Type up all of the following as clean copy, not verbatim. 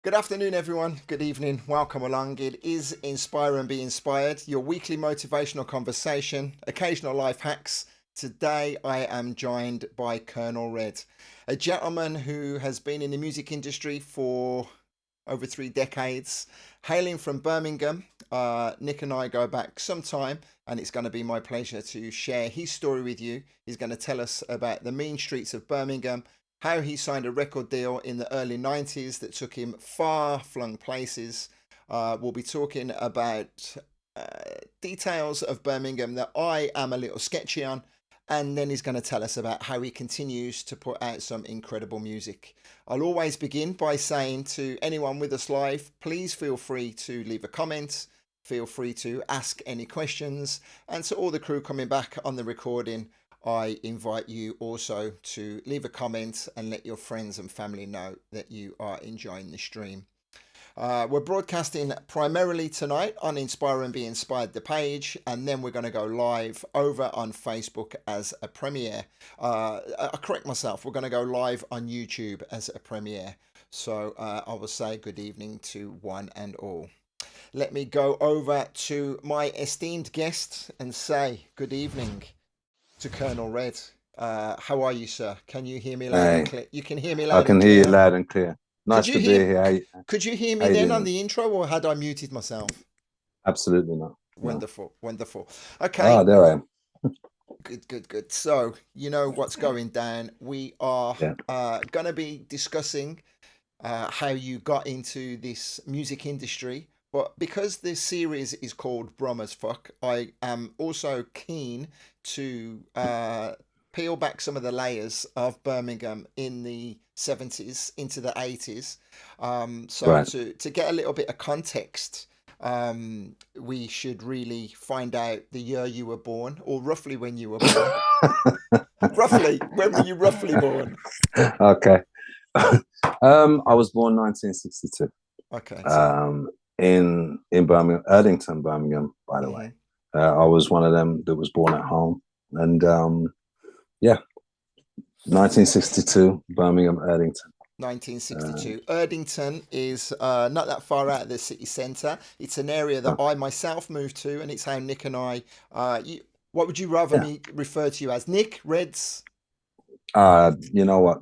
Good afternoon, everyone. Good evening. Welcome along. It is Inspire and Be Inspired, your weekly motivational conversation, occasional life hacks. Today, I am joined by Colonel Red, a gentleman who has been in the music industry for over 3 decades, hailing from Birmingham. Nick and I go back some time, and it's going to be my pleasure to share his story with you. He's going to tell us about the mean streets of Birmingham, how he signed a record deal in the early 90s that took him far flung places. We'll be talking about details of Birmingham that I am a little sketchy on. And then he's going to tell us about how he continues to put out some incredible music. I'll always begin by saying to anyone with us live, please feel free to leave a comment. Feel free to ask any questions. And to all the crew coming back on the recording, I invite you also to leave a comment and let your friends and family know that you are enjoying the stream. We're broadcasting primarily tonight on Inspire and Be Inspired, the page, and then we're going to go live over on Facebook as a premiere. I correct myself, we're going to go live on YouTube as a premiere. So I will say good evening to one and all. Let me go over to my esteemed guest and say good evening to Colonel Red. How are you, sir? Can you hear me loud and Hey, clear? You can hear me I loud and can hear you clear. loud and clear. Could Nice you to be hear? here. Could you hear How me you then on doing? the intro, or had I muted myself? Absolutely not. No. Wonderful, wonderful. Okay, Ah, there I am. good, good, good. So you know what's going down. We are Yeah. gonna be discussing how you got into this music industry. But because this series is called Brum as Fuck, I am also keen to peel back some of the layers of Birmingham in the 70s into the 80s. So Right. to get a little bit of context, we should really find out the year you were born, or roughly when you were born. Roughly, when were you roughly born? Okay. I was born 1962. Okay, so Um, in Birmingham, Erdington, Birmingham, by the way. mhm. I was one of them that was born at home. And yeah, 1962, Birmingham, Erdington. Uh, 1962. Erdington is not that far out of the city centre. It's an area that uh, I myself moved to, and it's how Nick and I. What would you rather yeah. me refer to you as? Nick Reds? You know what?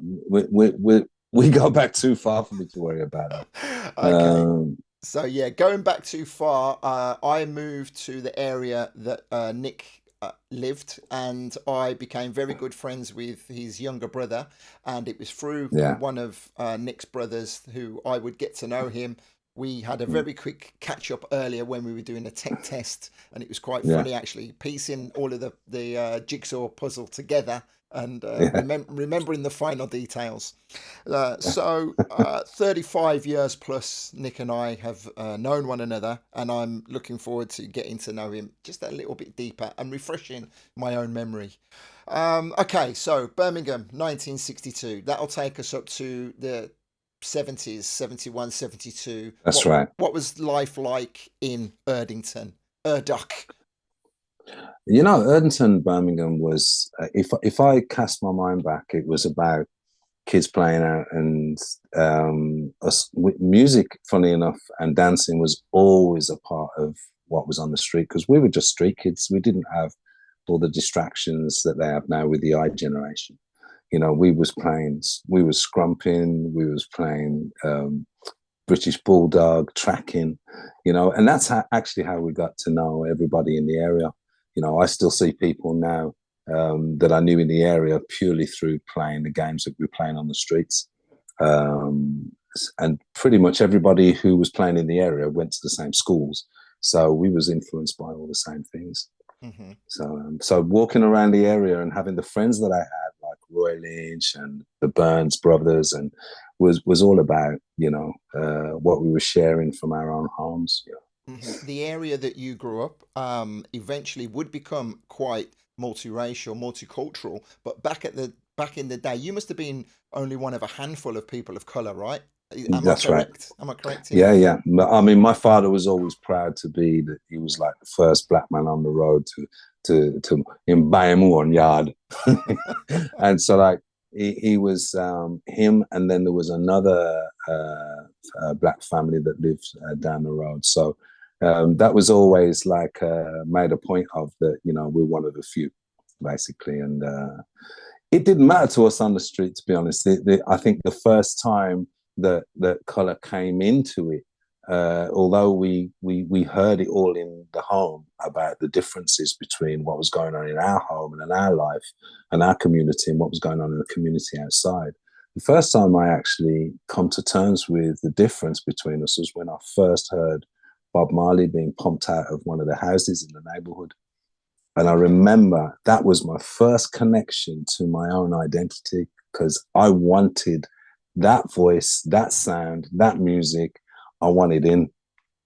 We go back too far for me to worry about that. Okay. So yeah, going back too far, I moved to the area that Nick lived, and I became very good friends with his younger brother. And it was through Yeah. one of Nick's brothers who I would get to know him. We had a Mm. very quick catch up earlier when we were doing a tech test, and it was quite Yeah. funny actually piecing all of the jigsaw puzzle together and Yeah. remembering the final details. Yeah. 35 years plus, Nick and I have known one another, and I'm looking forward to getting to know him just a little bit deeper and refreshing my own memory. Okay, so Birmingham, 1962. That'll take us up to the 70s, 71, 72. That's right. What was life like in Erdington? Erdoc. Erdington, Birmingham was, if I cast my mind back, it was about kids playing out and music, funny enough, and dancing was always a part of what was on the street because we were just street kids. We didn't have all the distractions that they have now with the I generation. We was scrumping, we was playing British Bulldog, tracking, and that's actually how we got to know everybody in the area. I still see people now that I knew in the area purely through playing the games that we were playing on the streets. Um, and pretty much everybody who was playing in the area went to the same schools. So we was influenced by all the same things. Hmm. So walking around the area and having the friends that I had, like Roy Lynch and the Burns brothers, and was all about what we were sharing from our own homes. Yeah. Hmm. The area that you grew up eventually would become quite multiracial, multicultural. But back in the day, you must have been only one of a handful of people of color, right? Am I That's right. correct? Am I correct in Yeah, that? yeah. I mean, my father was always proud to be that he was like the first black man on the road to in Bayamon yard, and so like He was him, and then there was another black family that lived down the road. So that was always like made a point of that. You know, we're one of the few, basically, and it didn't matter to us on the street, to be honest. I think the first time that color came into it, although we heard it all in the home about the differences between what was going on in our home and in our life and our community and what was going on in the community outside. The first time I actually come to terms with the difference between us was when I first heard Bob Marley being pumped out of one of the houses in the neighborhood. And I remember that was my first connection to my own identity, because I wanted that voice, that sound, that music. I wanted in.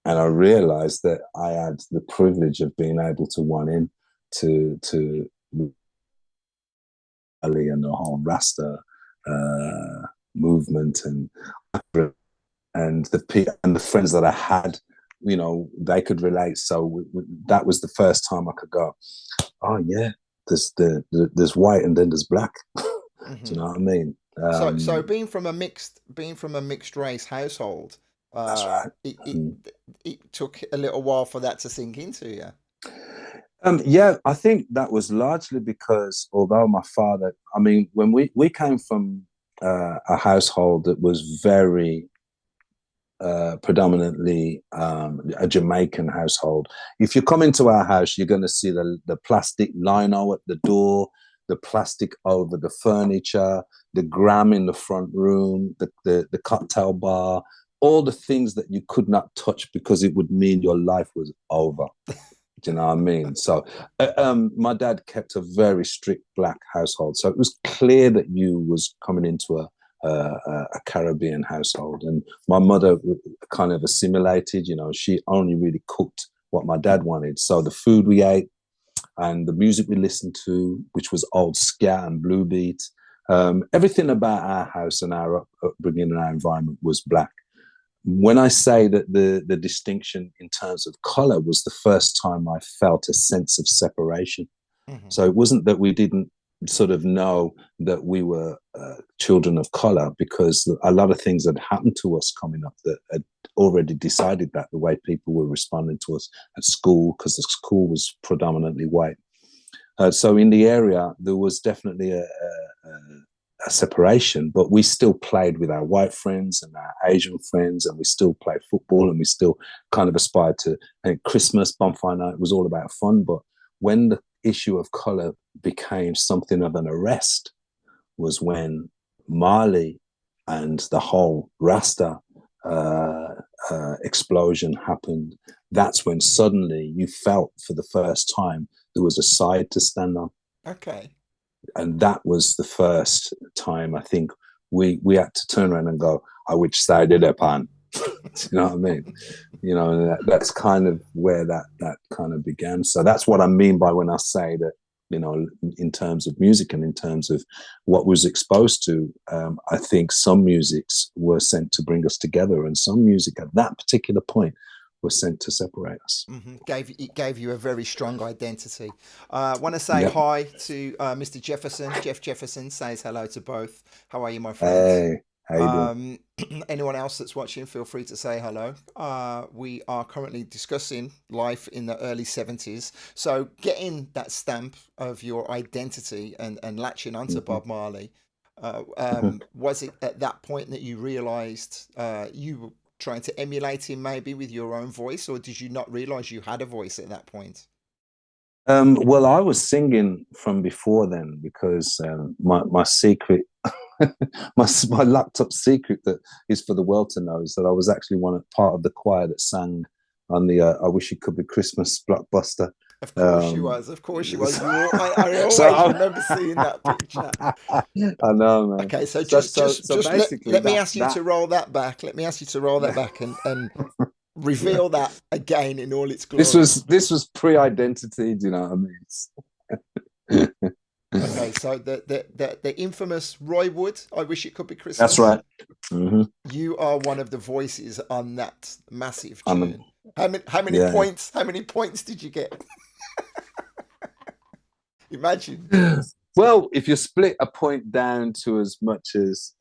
And I realized that I had the privilege of being able to want in to Ali and the whole Rasta movement, and the friends that I had, you know, they could relate. So that was the first time I could go, oh yeah, there's white and then there's black. Do you Hmm. know what I mean? So being from a mixed race household, That's uh, right. it, it Mm. it took a little while for that to sink into you. Yeah, I think that was largely because although my father, I mean, when we came from a household that was very predominantly a Jamaican household. If you come into our house, you're going to see the plastic lino at the door, the plastic over the furniture, the gram in the front room, the cocktail bar, all the things that you could not touch because it would mean your life was over. Do you know what I mean? So, my dad kept a very strict black household, so it was clear that you was coming into a Caribbean household, and my mother kind of assimilated. You know, she only really cooked what my dad wanted. So the food we ate and the music we listened to, which was old ska and blue beat, everything about our house and our upbringing and our environment was black. When I say that the distinction in terms of color was the first time I felt a sense of separation. Hmm. So it wasn't that we didn't sort of know that we were children of color, because a lot of things had happened to us coming up that had already decided that the way people were responding to us at school, because the school was predominantly white. So in the area, there was definitely a separation, but we still played with our white friends and our Asian friends, and we still played football, and we still kind of aspired to. And Christmas, bonfire night was all about fun. But when the issue of color became something of an arrest, was when Marley and the whole Rasta explosion happened. That's when suddenly you felt for the first time there was a side to stand on. Okay. And that was the first time I think we had to turn around and go, "Oh, which side did it on?" You know what I mean? You know, and that's kind of where that kind of began. So that's what I mean by when I say that, you know, in terms of music and in terms of what was exposed to, I think some musics were sent to bring us together, and some music at that particular point was sent to separate us. Gave you a very strong identity. I want to say Yep. hi to Mr. Jefferson. Jeff Jefferson says hello to both. How are you, my friends? Hey, how you doing? Um, Anyone else that's watching, feel free to say hello. We are currently discussing life in the early 70s. So, getting that stamp of your identity and latching onto Mm-hmm. Bob Marley, was it at that point that you realized you were trying to emulate him maybe with your own voice, or did you not realize you had a voice at that point? Well, I was singing from before then, because my secret, my locked up secret that is for the world to know is that I was actually part of the choir that sang on the "I Wish It Could Be Christmas" blockbuster. Of course she Um, was. Of course she was. so, I so always remember seeing that picture. I know, man. Okay, so So so so just basically let me that ask you that to roll that back. Let me ask you to roll that back and reveal that again in all its glory. this was pre-identity. Do you know what I mean? Okay, so the infamous Roy Wood, I Wish It Could Be That's Christmas. right. Hmm. You are one of the voices on that massive On the tune. How many Yeah. points? How many points did you get? Imagine. Well, if you split a point down to as much as,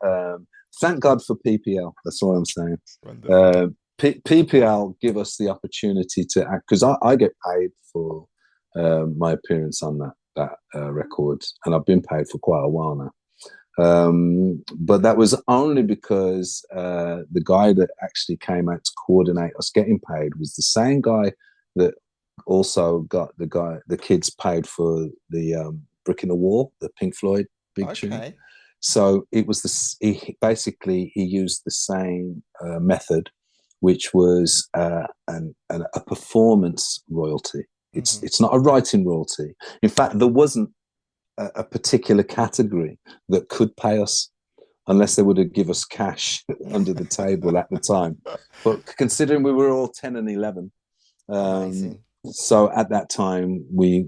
thank God for PPL. That's all I'm saying. Wonderful. PPL give us the opportunity to act, because I get paid for my appearance on that record, and I've been paid for quite a while now. But that was only because the guy that actually came out to coordinate us getting paid was the same guy that also got the kids paid for the Brick in the Wall, the Pink Floyd big tune. Okay. So it was this. He used the same method, which was a performance royalty. It's not a writing royalty. In fact, there wasn't a particular category that could pay us unless they would have give us cash under the table at the time. But considering we were all 10 and 11, Amazing. so at that time we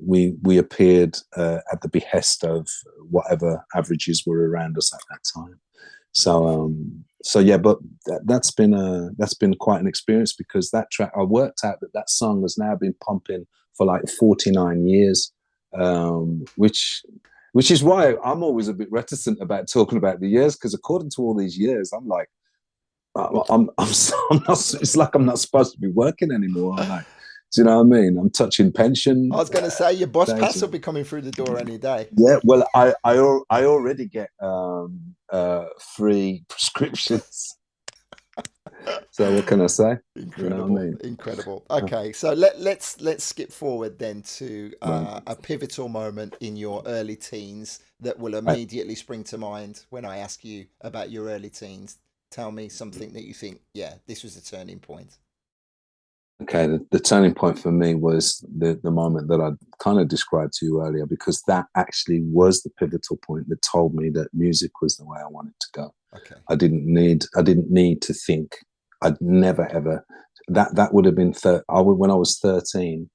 appeared at the behest of whatever averages were around us at that time. So yeah, but that's been quite an experience, because that track, I worked out that song has now been pumping for like 49 years, which is why I'm always a bit reticent about talking about the years, because according to all these years, I'm like, I'm not. It's like I'm not supposed to be working anymore. I'm like, do you know what I mean? I'm touching pension. I was going to say your boss pass station. will be coming through the door any day. Yeah, well, I already get free prescriptions. So what can I say? Incredible, you know what I mean? Incredible. Okay, so let's skip forward then to Right. a pivotal moment in your early teens that will Right. immediately spring to mind when I ask you about your early teens. Tell me something that you think, yeah, this was a turning point. Okay, the turning point for me was the moment that I kind of described to you earlier, because that actually was the pivotal point that told me that music was the way I wanted to go. Okay. I didn't need to think. I'd never ever. That would have been when I was 13.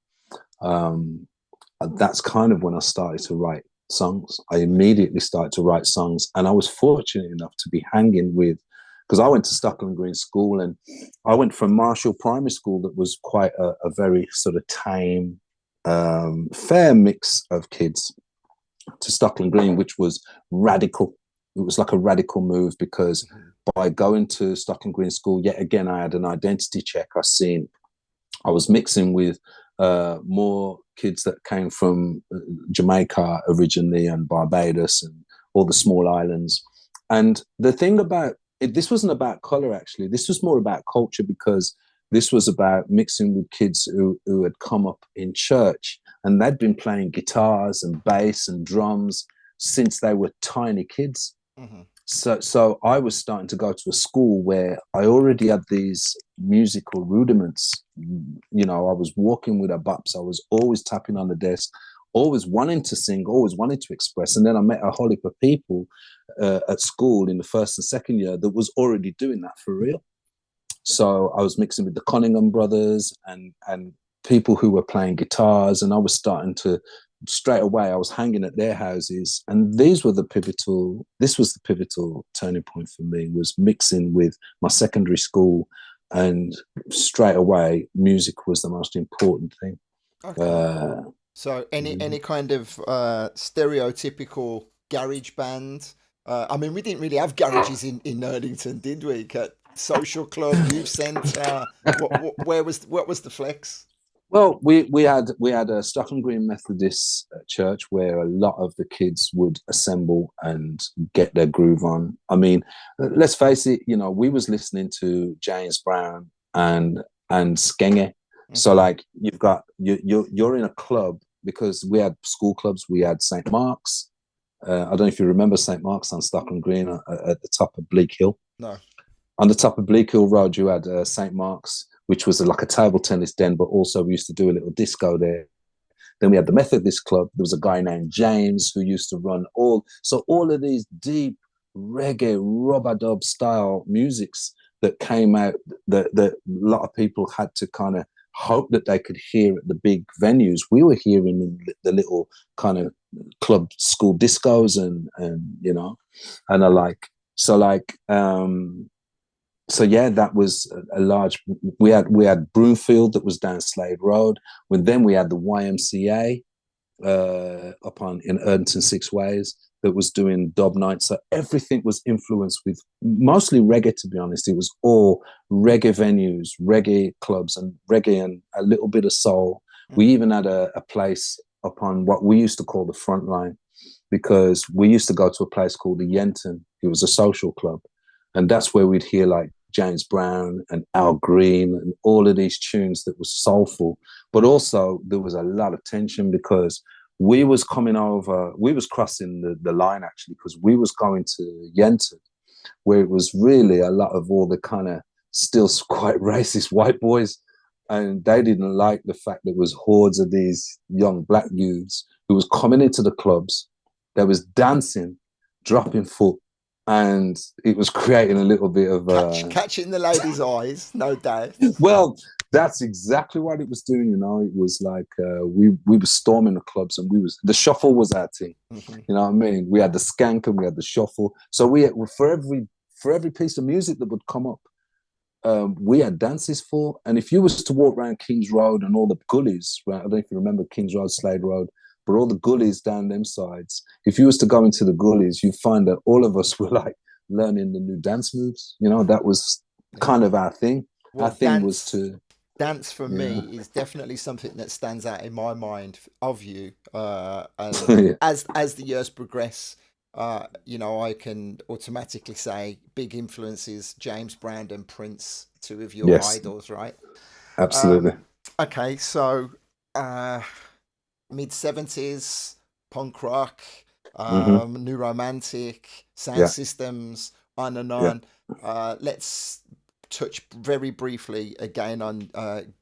That's kind of when I started to write songs. I immediately started to write songs, and I was fortunate enough to be hanging with, because I went to Stockland Green School, and I went from Marshall Primary School, that was quite a very sort of tame, fair mix of kids, to Stockland Green, which was radical. It was like a radical move, because by going to Stockland Green School, yet again, I had an identity check. I was mixing with more kids that came from Jamaica originally, and Barbados, and all the small islands. And the thing about it, this wasn't about color, actually. This was more about culture, because this was about mixing with kids who had come up in church, and they'd been playing guitars and bass and drums since they were tiny kids. Mm-hmm. So I was starting to go to a school where I already had these musical rudiments. You know, I was walking with a bops. I was always tapping on the desk, always wanting to sing, always wanting to express. And then I met a whole heap of people at school in the first and second year that was already doing that for real. So I was mixing with the Cunningham brothers and people who were playing guitars, and I was starting to, straight away, I was hanging at their houses. And this was the pivotal turning point for me, was mixing with my secondary school, and straight away music was the most important thing. Okay. So any kind of stereotypical garage band? I mean, we didn't really have garages in Erdington, did we? Social club, youth centre. What was the flex? Well, we had a Stockland Green Methodist church where a lot of the kids would assemble and get their groove on. I mean, let's face it, you know, we was listening to James Brown and Skenge. So like you're in a club, because we had school clubs. We had St. Mark's. I don't know if you remember St. Mark's on Stockland Green at the top of Bleak Hill. No. On the top of Bleak Hill Road, you had St. Mark's, which was like a table tennis den, but also we used to do a little disco there. Then we had the Methodist Club. There was a guy named James who used to run all of these deep reggae, rub-a-dub style musics that came out, that a lot of people had to kind of hope that they could hear at the big venues. We were hearing in the little kind of club school discos, and you know, and I like, so like, so yeah, that was a large. We had Broomfield that was down Slade Road. Then we had the YMCA, up on in Erdington Six Ways that was doing dub nights. So everything was influenced with mostly reggae, to be honest. It was all reggae venues, reggae clubs, and reggae and a little bit of soul. We even had a place upon what we used to call the front line, because we used to go to a place called the Yenton. It was a social club. And that's where we'd hear like James Brown and Al Green and all of these tunes that was soulful. But also there was a lot of tension because we was coming over, we was crossing the line actually, because we was going to Yenton, where it was really a lot of all the kind of still quite racist white boys. And they didn't like the fact that there was hordes of these young black youths who was coming into the clubs. There was dancing, dropping foot, and it was creating a little bit of Catching the ladies' eyes, no doubt. well, that's exactly what it was doing. You know, it was like we were storming the clubs, and the shuffle was our thing. You know what I mean? We had the skank and we had the shuffle. So we had, for every piece of music that would come up, we had dances for. And if you was to walk around Kings Road and all the gullies, right? I don't know if you remember Kings Road, Slade Road, but all the gullies down them sides, if you was to go into the gullies, you'd find that all of us were like learning the new dance moves. You know, that was kind of our thing. Our Well, thing was to, dance for yeah, me is definitely something that stands out in my mind of you. And yeah. as the years progress, I can automatically say big influences: James Brown and Prince, two of your Yes, idols, right? absolutely. Um, okay, so uh, mid 70s, punk rock, Hmm. new romantic, sound Yeah, systems, on and yeah, on. Let's touch very briefly again on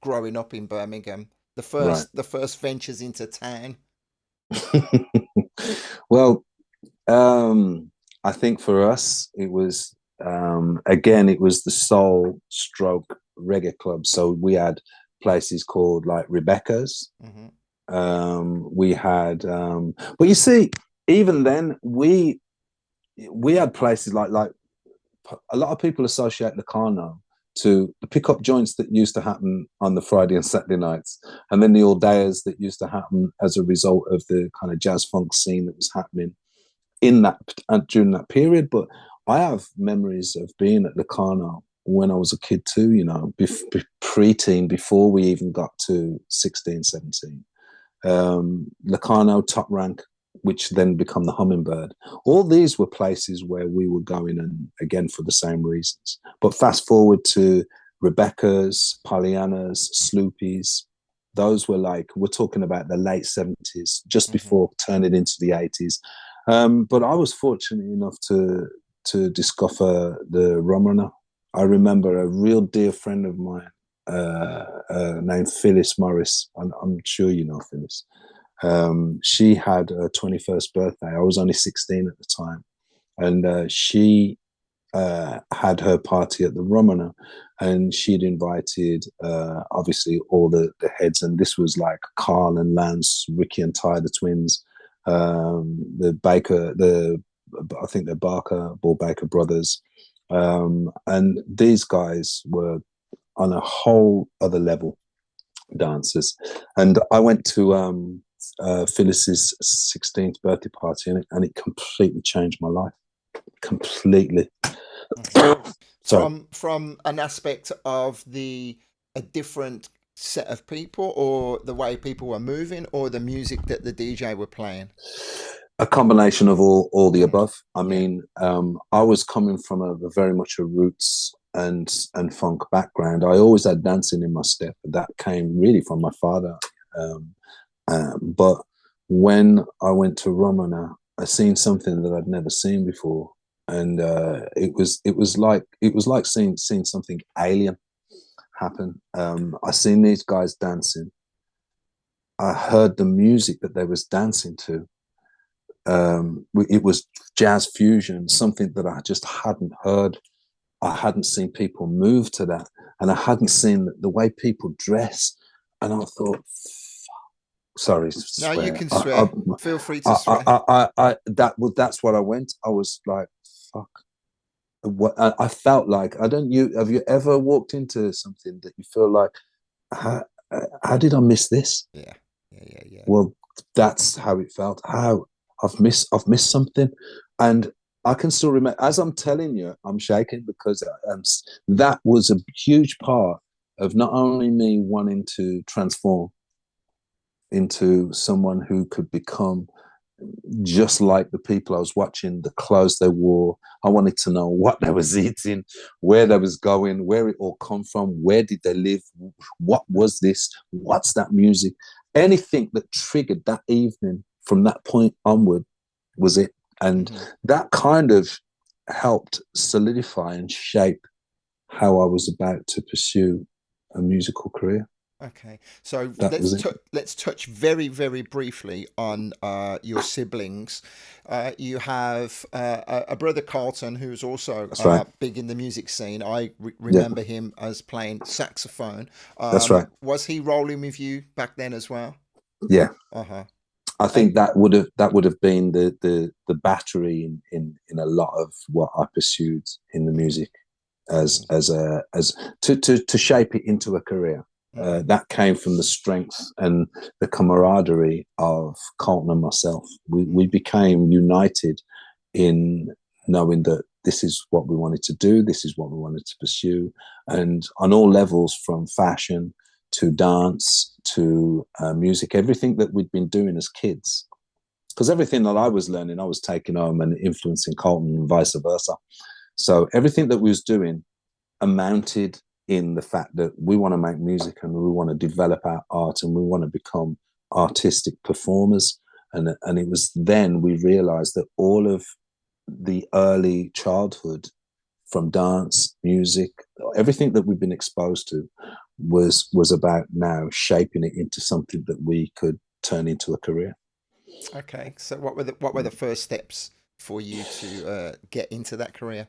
growing up in Birmingham. right. The first ventures into town. Well, I think for us, it was again, it was the soul stroke reggae club. So we had places called like Rebecca's. Hmm. We had, but you see, even then, we had places like a lot of people associate the car now to the pickup joints that used to happen on the Friday and Saturday nights, and then the all dayers that used to happen as a result of the kind of jazz funk scene that was happening in that during that period. But I have memories of being at the Carno when I was a kid too, you know, pre-teen, before we even got to 16, 17. Locarno, Top Rank, which then become the Hummingbird. All these were places where we were going, and again for the same reasons. But fast forward to Rebecca's, Pollyanna's, Sloopy's. Those were like, we're talking about the late 70s, just Hmm. before turning into the 80s. But I was fortunate enough to discover the rum runner. I remember a real dear friend of mine named Phyllis Morris. I'm sure you know Phyllis. She had her 21st birthday. I was only 16 at the time. And she had her party at the Rumana, and she'd invited obviously all the heads. And this was like Carl and Lance, Ricky and Ty, the twins, the Baker, I think the Ball Baker brothers. And these guys were on a whole other level dancers. And I went to Phyllis's 16th birthday party, and it completely changed my life. Completely. Hmm. Sorry. From an aspect of the a different set of people, or the way people were moving, or the music that the DJ were playing. A combination of all the Mm, above. I yeah. mean, I was coming from a very much a roots and funk background. I always had dancing in my step, but that came really from my father. Um, but when I went to Romana, I seen something that I'd never seen before, and it was like seeing something alien happen. I seen these guys dancing. I heard the music that they was dancing to. It was jazz fusion, something that I just hadn't heard. I hadn't seen people move to that, and I hadn't seen the way people dress. And I thought, sorry to Now you swear, can swear. Feel free to swear. that's what I went. I was like, fuck. What I felt like, I don't. You have you ever walked into something that you feel like, how, how did I miss this? Yeah, yeah, yeah, yeah. Well, that's how it felt. How I've missed something, and I can still remember. As I'm telling you, I'm shaking because that was a huge part of not only me wanting to transform into someone who could become just like the people I was watching, the clothes they wore. I wanted to know what they was eating, where they was going, where it all come from, where did they live, what was this, what's that music, anything that triggered that evening from that point onward was it. And Mm-hmm. that kind of helped solidify and shape how I was about to pursue a musical career. Okay, so That was it. let's touch very very briefly on your siblings. You have a brother Carlton who's also That's right. big in the music scene. I Yeah, remember him as playing saxophone. that's right. Was he rolling with you back then as well? Yeah. Uh huh. I And think that would have been the battery in a lot of what I pursued in the music as to shape it into a career. mm-hmm. That came from the strength and the camaraderie of Colton and myself. We became united in knowing that this is what we wanted to do, this is what we wanted to pursue, and on all levels, from fashion to dance to music, everything that we'd been doing as kids. Because everything that I was learning, I was taking home and influencing Colton and vice versa. So everything that we was doing amounted in the fact that we want to make music and we want to develop our art and we want to become artistic performers. And it was then we realized that all of the early childhood, from dance, music, everything that we've been exposed to was about now shaping it into something that we could turn into a career. Okay, so what were the first steps for you to get into that career?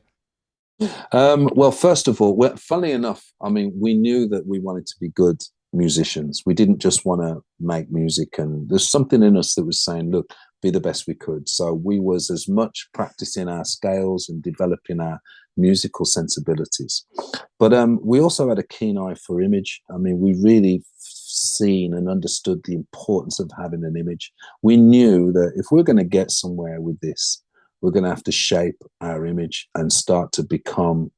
Well, first of all, funnily enough, I mean, we knew that we wanted to be good musicians. We didn't just want to make music, and there's something in us that was saying, "Look, be the best we could." So we was as much practicing our scales and developing our musical sensibilities, but we also had a keen eye for image. I mean, we really seen and understood the importance of having an image. We knew that if we're going to get somewhere with this, we're going to have to shape our image and start to become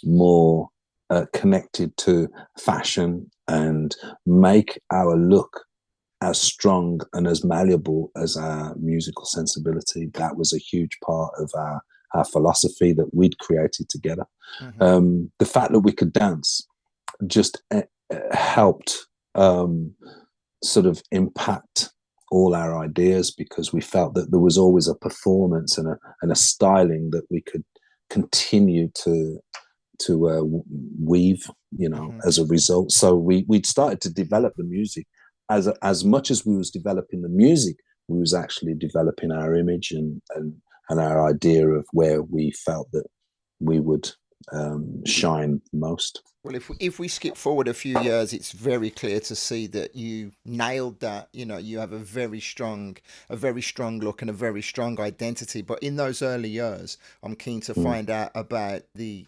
more connected to fashion and make our look as strong and as malleable as our musical sensibility. That was a huge part of our philosophy that we'd created together. Mm-hmm. The fact that we could dance just helped sort of impact all our ideas, because we felt that there was always a performance and a styling that we could continue to weave, Mm-hmm. as a result. So we'd started to develop the music. As much as we was developing the music, we was actually developing our image and our idea of where we felt that we would shine most. Well, if we skip forward a few years, it's very clear to see that you nailed that. You know, you have a very strong look and a very strong identity. But in those early years, I'm keen to Mm. find out about the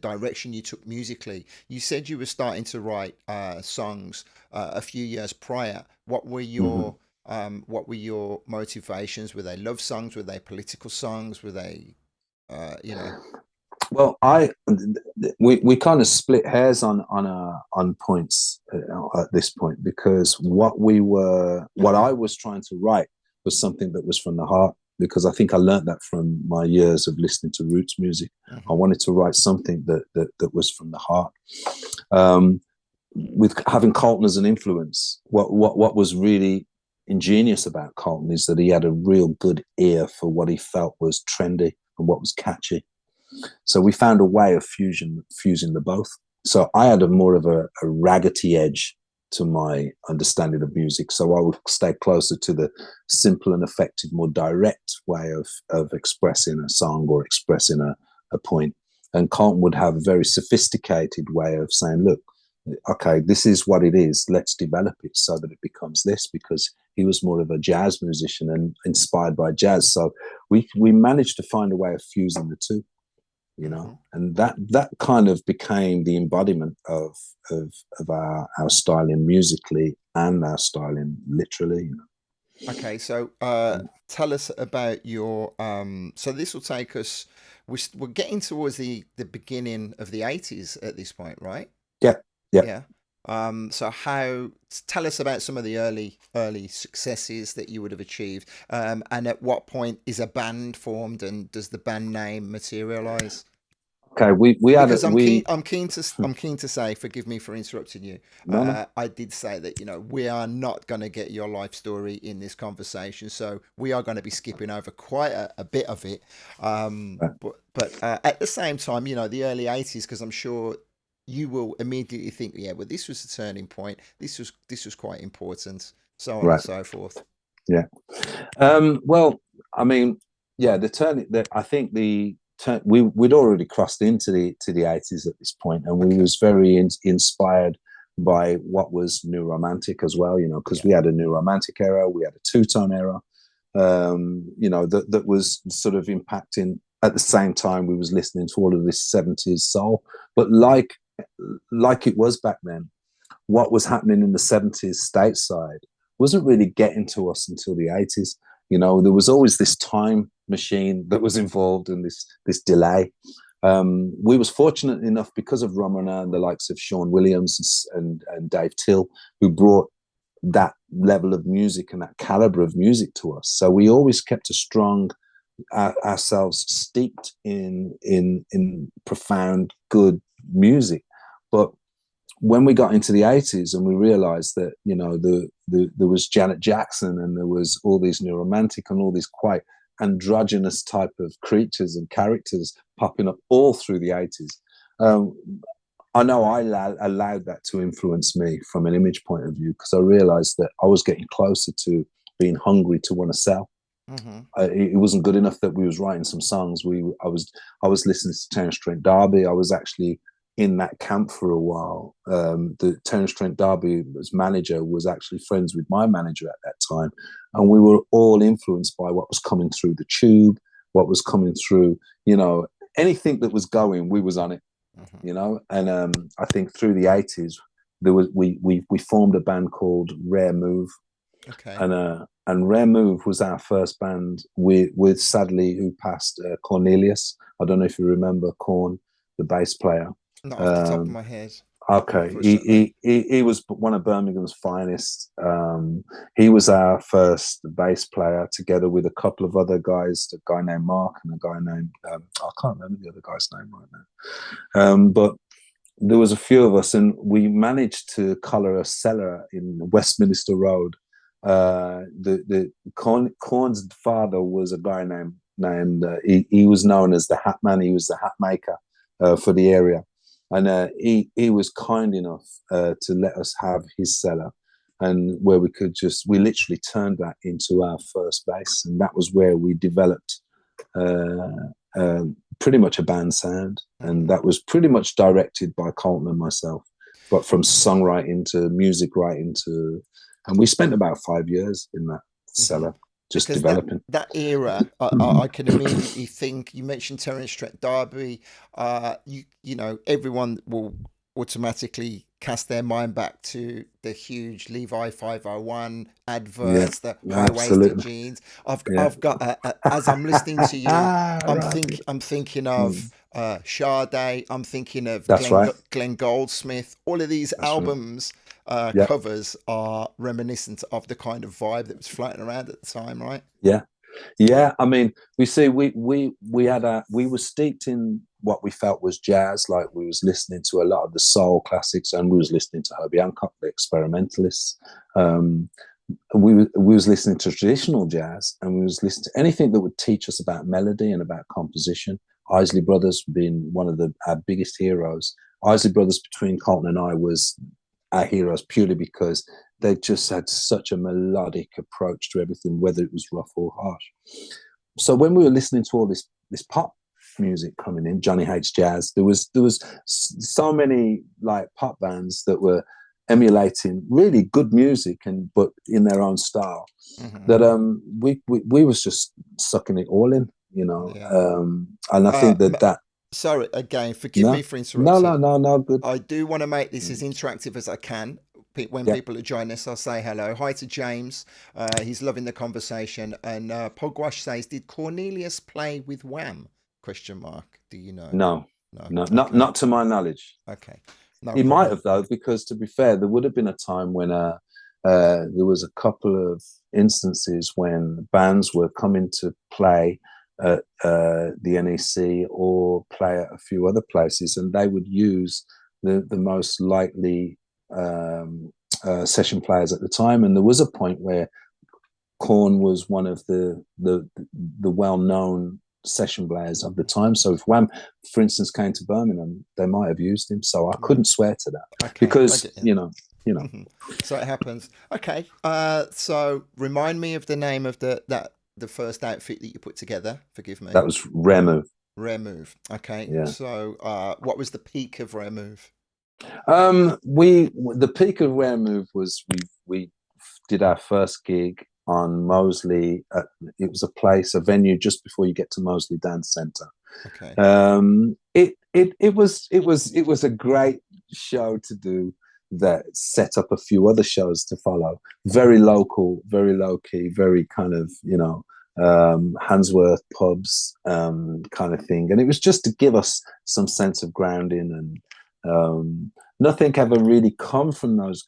direction you took musically. You said you were starting to write songs a few years prior. Mhm. What were your motivations? Were they love songs? Were they political songs? Were they you know? Well, we kind of split hairs on points at this point, because what I was trying to write was something that was from the heart, because I think I learned that from my years of listening to roots music. I Hmm. wanted to write something that was from the heart. Um, with having Carlton as an influence, what was really ingenious about Carlton is that he had a real good ear for what he felt was trendy and what was catchy. So we found a way of fusing the both. So I had a more of a raggedy edge to my understanding of music. So I would stay closer to the simple and effective, more direct way of expressing a song or expressing a point. And Carlton would have a very sophisticated way of saying, look, okay, this is what it is. Let's develop it so that it becomes this, because he was more of a jazz musician and inspired by jazz. So we managed to find a way of fusing the two, Hmm. and that kind of became the embodiment of our styling musically and our styling literally. Okay, so tell us about your so this will take us we're getting towards the beginning of the 80s at this point, right? Yeah, yeah. Yeah. So how tell us about some of the early successes that you would have achieved. And at what point is a band formed and does the band name materialize? Okay, we had Because we I'm keen to say, forgive me for interrupting you. no, no, I did say that we are not going to get your life story in this conversation, so we are going to be skipping over quite a bit of it. right, But at the same time, the early 80s, because I'm sure you will immediately think, yeah, well, this was a turning point. This was quite important, so on and right, so forth. yeah. Well, I mean, yeah, the turn that I think the turn we'd already crossed into the 80s at this point, and we Okay. was very inspired by what was new romantic as well, because Yeah. we had a new romantic era, we had a two-tone era, that was sort of impacting at the same time we was listening to all of this 70s soul, but like it was back then, what was happening in the 70s stateside wasn't really getting to us until the 80s. There was always this time machine that was involved in this delay. We was fortunate enough because of Romana and the likes of Sean Williams and Dave Till, who brought that level of music and that caliber of music to us. So we always kept a strong ourselves steeped in profound good music. But when we got into the 80s and we realized that there was Janet Jackson and there was all these new romantic and all these quite androgynous type of creatures and characters popping up all through the 80s, um, I know I allowed that to influence me from an image point of view, because I realized that I was getting closer to being hungry to want to sell. Mm-hmm. It wasn't good enough that we was writing some songs. I was listening to Terence Trent D'Arby. I was actually in that camp for a while. The Terence Trent D'Arby as manager was actually friends with my manager at that time, and we were all influenced by what was coming through the tube, what was coming through. Anything that was going, we was on it. Mm-hmm. And I think through the 80s, we formed a band called Rare Move, Okay. and Rare Move was our first band with sadly who passed, Cornelius. I don't know if you remember Corn, the bass player. Not off the top of Um, my head, okay, unfortunately. he was one of Birmingham's finest. He was our first bass player, together with a couple of other guys, a guy named Mark and a guy named I can't remember the other guy's name right now. But there was a few of us, and we managed to color a cellar in Westminster Road. The Corn's father was a guy named he was known as the Hat Man. He was the hat maker for the area, and he was kind enough to let us have his cellar, and where we literally turned that into our first base, and that was where we developed uh, pretty much a band sound, and Mm-hmm. that was pretty much directed by Colton and myself. But from songwriting to music writing to, and we spent about 5 years in that Mm-hmm. cellar just Because that developing. that era, I can immediately think. You mentioned Terence Trent D'Arby. Everyone will automatically cast their mind back to the huge Levi 501 Yeah, adverts, the high waisted absolutely. jeans. Yeah. I've got as I'm listening to you, Right. I'm thinking Mm. of Sade. I'm thinking of That's right. Glenn Goldsmith. All of these That's right. albums Yeah. covers are reminiscent of the kind of vibe that was floating around at the time, right? Yeah. Yeah, I mean, we see we were steeped in what we felt was jazz. Like, we was listening to a lot of the soul classics, and we was listening to Herbie Hancock, the experimentalists. Um, we was listening to traditional jazz, and we was listening to anything that would teach us about melody and about composition. Isley Brothers being one of our biggest heroes. Isley Brothers, between Colton and I, was our heroes purely because they just had such a melodic approach to everything, whether it was rough or harsh. So when we were listening to all this pop music coming in, Johnny Hates Jazz, there was so many like pop bands that were emulating really good music, and but in their own style, Hmm. that we was just sucking it all in, Yeah. and I Uh, think m- that Sorry again. Forgive me no, for no, no, interrupting. no, no, good. I do want to make this as interactive as I can. when Yeah. people are joining us, I'll say hello. Hi to James. He's loving the conversation. And Pogwash says, "Did Cornelius play with Wham?" Question mark. Do you know? No, No. no, Okay. not to my knowledge. Okay. No He might problem. have though, because to be fair, there would have been a time when there was a couple of instances when bands were coming to play at the NEC or play at a few other places, and they would use the most likely session players at the time. And there was a point where Korn was one of the well-known session players of the time. So if Wham, for instance, came to Birmingham, they might have used him. So I Right. couldn't swear to that Okay. I because get you. you know. So it happens. Okay. So remind me of the name of the first outfit that you put together. Forgive me. That was Remu. Rare Move. Okay. Yeah. So what was the peak of Rare Move? We the peak of Rare Move was we did our first gig on Moseley. It was a venue just before you get to Moseley Dance Centre. Okay. It was a great show to do. That set up a few other shows to follow. Very local, very low key, very kind of Handsworth pubs kind of thing, and it was just to give us some sense of grounding and. Nothing ever really come from those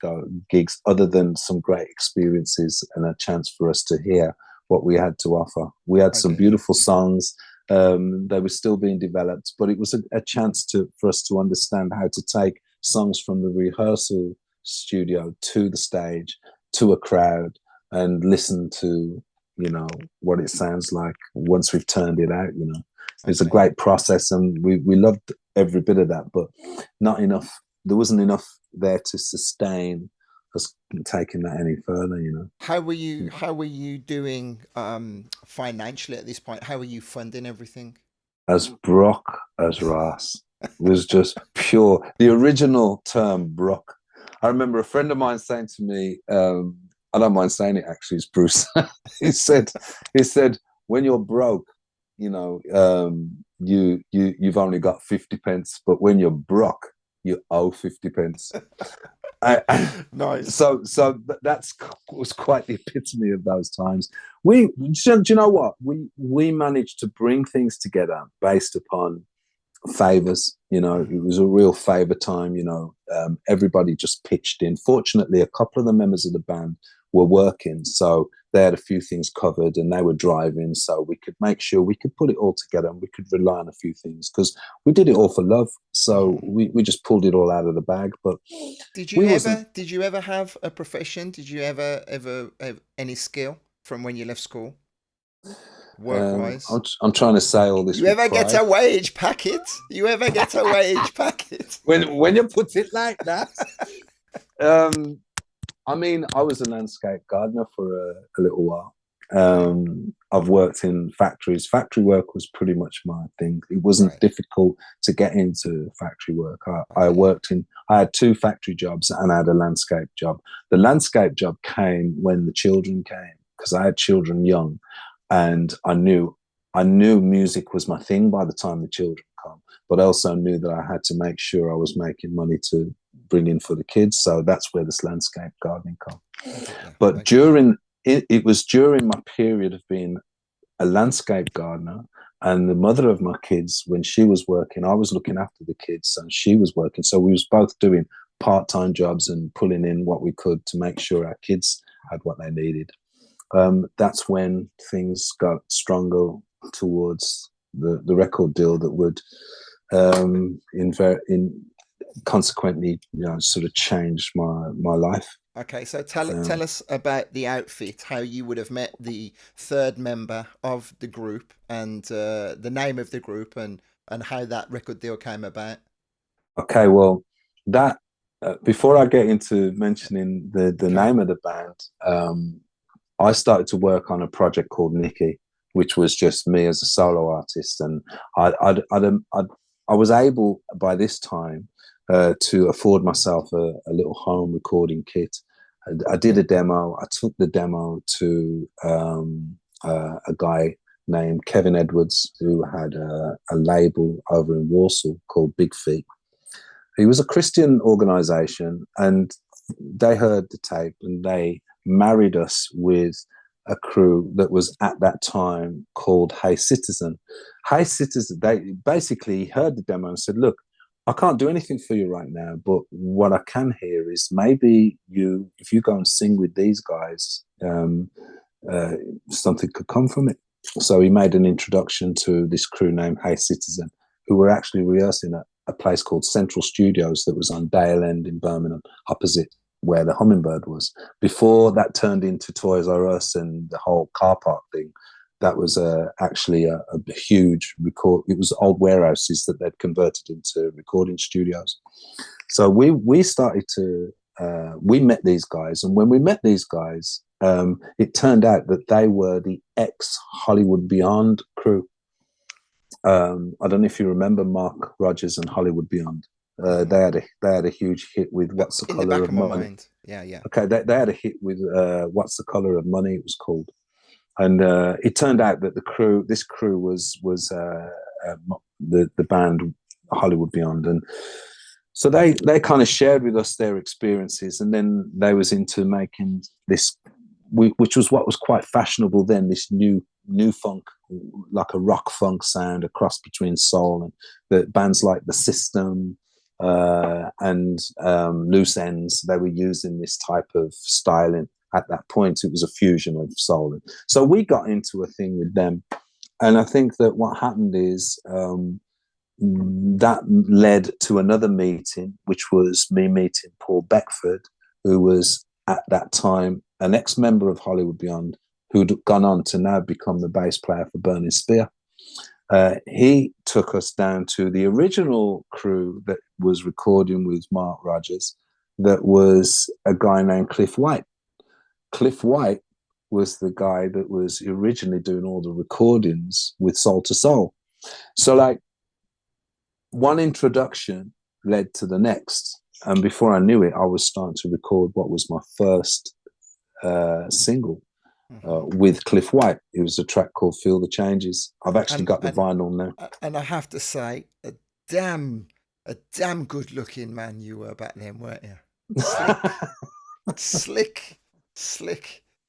gigs other than some great experiences and a chance for us to hear what we had to offer. We had some Okay. beautiful songs. They were still being developed, but it was a chance for us to understand how to take songs from the rehearsal studio to the stage, to a crowd, and listen to, what it sounds like once we've turned it out, It was a Okay. great process, and we loved every bit of that, but not enough. There wasn't enough there to sustain us taking that any further, How were you? How were you doing financially at this point? How were you funding everything? As broke as Ras. Was just pure. The original term broke. I remember a friend of mine saying to me, I don't mind saying it actually, it's Bruce. he said, when you're broke, you've only got 50 pence, but when you're broke, you owe 50 pence. Nice. So that's was quite the epitome of those times. Do you know what? We managed to bring things together based upon favors. It was a real favor time. Everybody just pitched in. Fortunately, a couple of the members of the band were working, so they had a few things covered, and they were driving, so we could make sure we could put it all together, and we could rely on a few things because we did it all for love. So we just pulled it all out of the bag. But we wasn't. Did you ever have a profession? Did you ever have any skill from when you left school, work wise? I'm trying to say all this You with ever get pride. a wage packet? You ever get a wage packet? When you put it like that. I mean, I was a landscape gardener for a little while. Okay. I've worked in factories. Factory work was pretty much my thing. It wasn't Right. difficult to get into factory work. I Okay. I had 2 factory jobs and I had a landscape job. The landscape job came when the children came because I had children young, and I knew music was my thing by the time the children come, but I also knew that I had to make sure I was making money to bring in for the kids. So that's where this landscape gardening come. I get you. But it was during my period of being a landscape gardener and the mother of my kids, when she was working, I was looking after the kids and she was working. So we was both doing part-time jobs and pulling in what we could to make sure our kids had what they needed. That's when things got stronger towards the record deal that would consequently, sort of changed my life. Okay, so tell us about the outfit, how you would have met the third member of the group, and the name of the group, and how that record deal came about. Okay, well, that before I get into mentioning the Okay. name of the band, I started to work on a project called Nikki, which was just me as a solo artist, and I was able by this time to afford myself a little home recording kit. And I did a demo. I took the demo to a guy named Kevin Edwards, who had a label over in Warsaw called Big Feet. He was a Christian organization, and they heard the tape and they married us with a crew that was at that time called Hey Citizen. Hey Citizen, they basically heard the demo and said, look, I can't do anything for you right now, but what I can hear is maybe if you go and sing with these guys, something could come from it. So he made an introduction to this crew named Hey Citizen, who were actually rehearsing at a place called Central Studios that was on Dale End in Birmingham, opposite where the Hummingbird was. Before that turned into Toys R Us and the whole car park thing, that was actually a huge record. It was old warehouses that they'd converted into recording studios. So we started to, we met these guys. And when we met these guys, it turned out that they were the ex-Hollywood Beyond crew. I don't know if you remember Mark Rogers and Hollywood Beyond. They had a huge hit with What's the Color of Money. Mind. Yeah. Okay, they had a hit with What's the Color of Money, it was called. And it turned out that this crew was the band Hollywood Beyond. And so they kind of shared with us their experiences, and then they was into making this, which was what was quite fashionable then, this new funk, like a rock funk sound, a cross between soul and the bands like The System and Loose Ends. They were using this type of styling at that point. It was a fusion of soul. So we got into a thing with them, and I think that what happened is that led to another meeting, which was me meeting Paul Beckford, who was at that time an ex-member of Hollywood Beyond, who'd gone on to now become the bass player for Burning Spear. He took us down to the original crew that was recording with Mark Rogers, that was a guy named Cliff White. Cliff White was the guy that was originally doing all the recordings with Soul to Soul. So like one introduction led to the next. And before I knew it, I was starting to record what was my first single with Cliff White. It was a track called Feel the Changes. I've actually got the vinyl now. And I have to say, a damn good looking man you were back then, weren't you? Slick.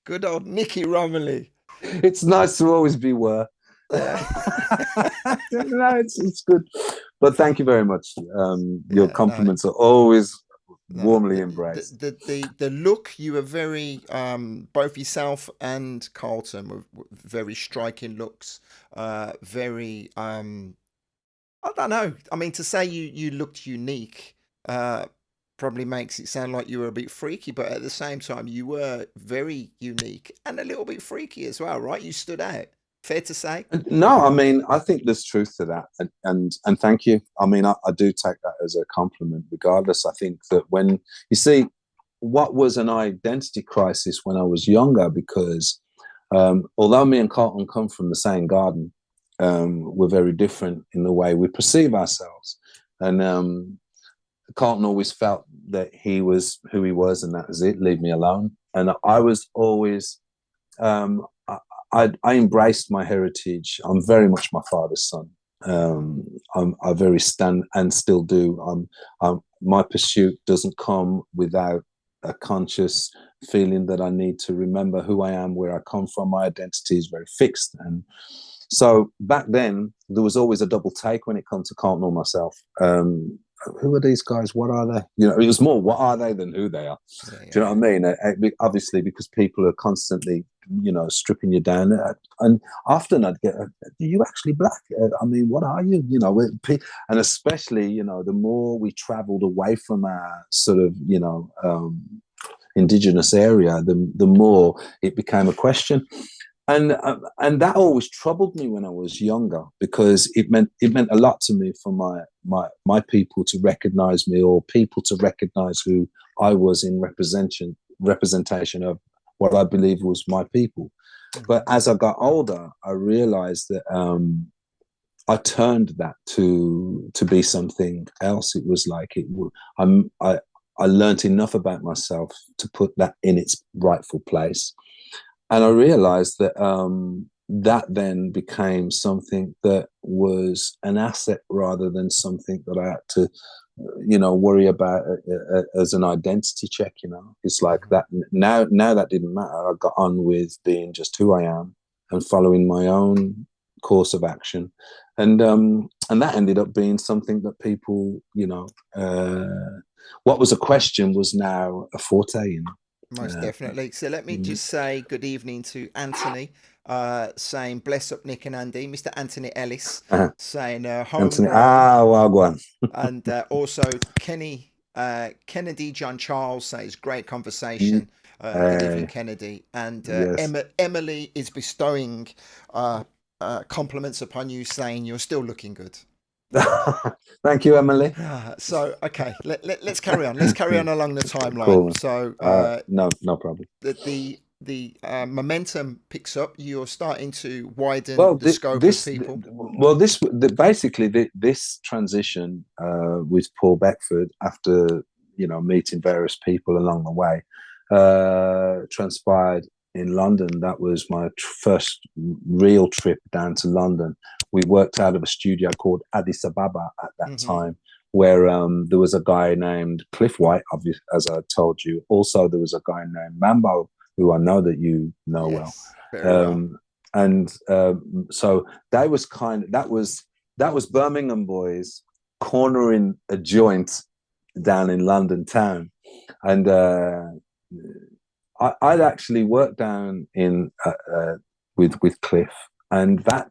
Good old Nicky Romilly. It's nice to always be were. No, it's good. But thank you very much. Your compliments are always warmly embraced. The look, you were very, both yourself and Carlton were very striking looks. Very, I don't know. I mean, to say you looked unique, probably makes it sound like you were a bit freaky, but at the same time, you were very unique and a little bit freaky as well, right? You stood out. Fair to say? No, I mean, I think there's truth to that, and thank you. I mean, I do take that as a compliment. Regardless, I think that when you see what was an identity crisis when I was younger, because although me and Carlton come from the same garden, we're very different in the way we perceive ourselves, and Carlton always felt that he was who he was, and that was it. Leave me alone. And I was always. I embraced my heritage. I'm very much my father's son. I very stand and still do. My pursuit doesn't come without a conscious feeling that I need to remember who I am, where I come from. My identity is very fixed. And so back then, there was always a double take when it comes to Carlton or myself. Who are these guys? What are they? You know, it was more what are they than who they are. Yeah. Do you know what I mean? Obviously, because people are constantly, stripping you down. And often I'd get, are you actually black? I mean, what are you? And especially, the more we traveled away from our sort of, indigenous area, the more it became a question. And that always troubled me when I was younger, because it meant a lot to me for my people to recognize me, or people to recognize who I was in representation of what I believe was my people. But as I got older, I realized that I turned that to be something else. It was like I learned enough about myself to put that in its rightful place. And I realized that that then became something that was an asset rather than something that I had to worry about as an identity check. It's like that now. Now that didn't matter. I got on with being just who I am and following my own course of action, and that ended up being something that people, what was a question was now a forte. Most definitely. So let me just say good evening to Anthony, saying bless up Nick and Andy, Mr. Anthony Ellis, saying Anthony, homegrown, wagwan. and also Kennedy John Charles says great conversation. Good evening, Kennedy, and Yes. Emily is bestowing compliments upon you, saying you're still looking good. Thank you, Emily. So okay, let's carry on. Let's carry on along the timeline. Cool. So no problem. The momentum picks up. You're starting to widen the scope of people. Basically this transition with Paul Beckford after meeting various people along the way transpired in London. That was my first real trip down to London. We worked out of a studio called Addis Ababa at that time, where there was a guy named Cliff White, obviously, as I told you. Also, there was a guy named Mambo, who I know that you know well. Very well. And so that was Birmingham boys cornering a joint down in London town, and I'd actually worked down in with Cliff, and that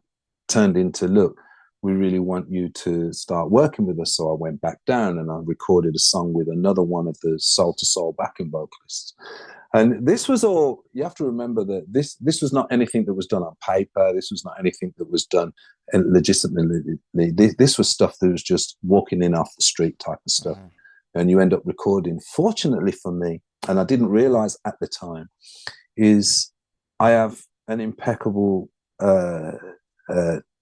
turned into, look, we really want you to start working with us. So I went back down and I recorded a song with another one of the Soul to Soul backing vocalists. And this was all, you have to remember that this was not anything that was done on paper. This was not anything that was done legitimately. This was stuff that was just walking in off the street type of stuff. And you end up recording. Fortunately for me, and I didn't realize at the time, is I have an impeccable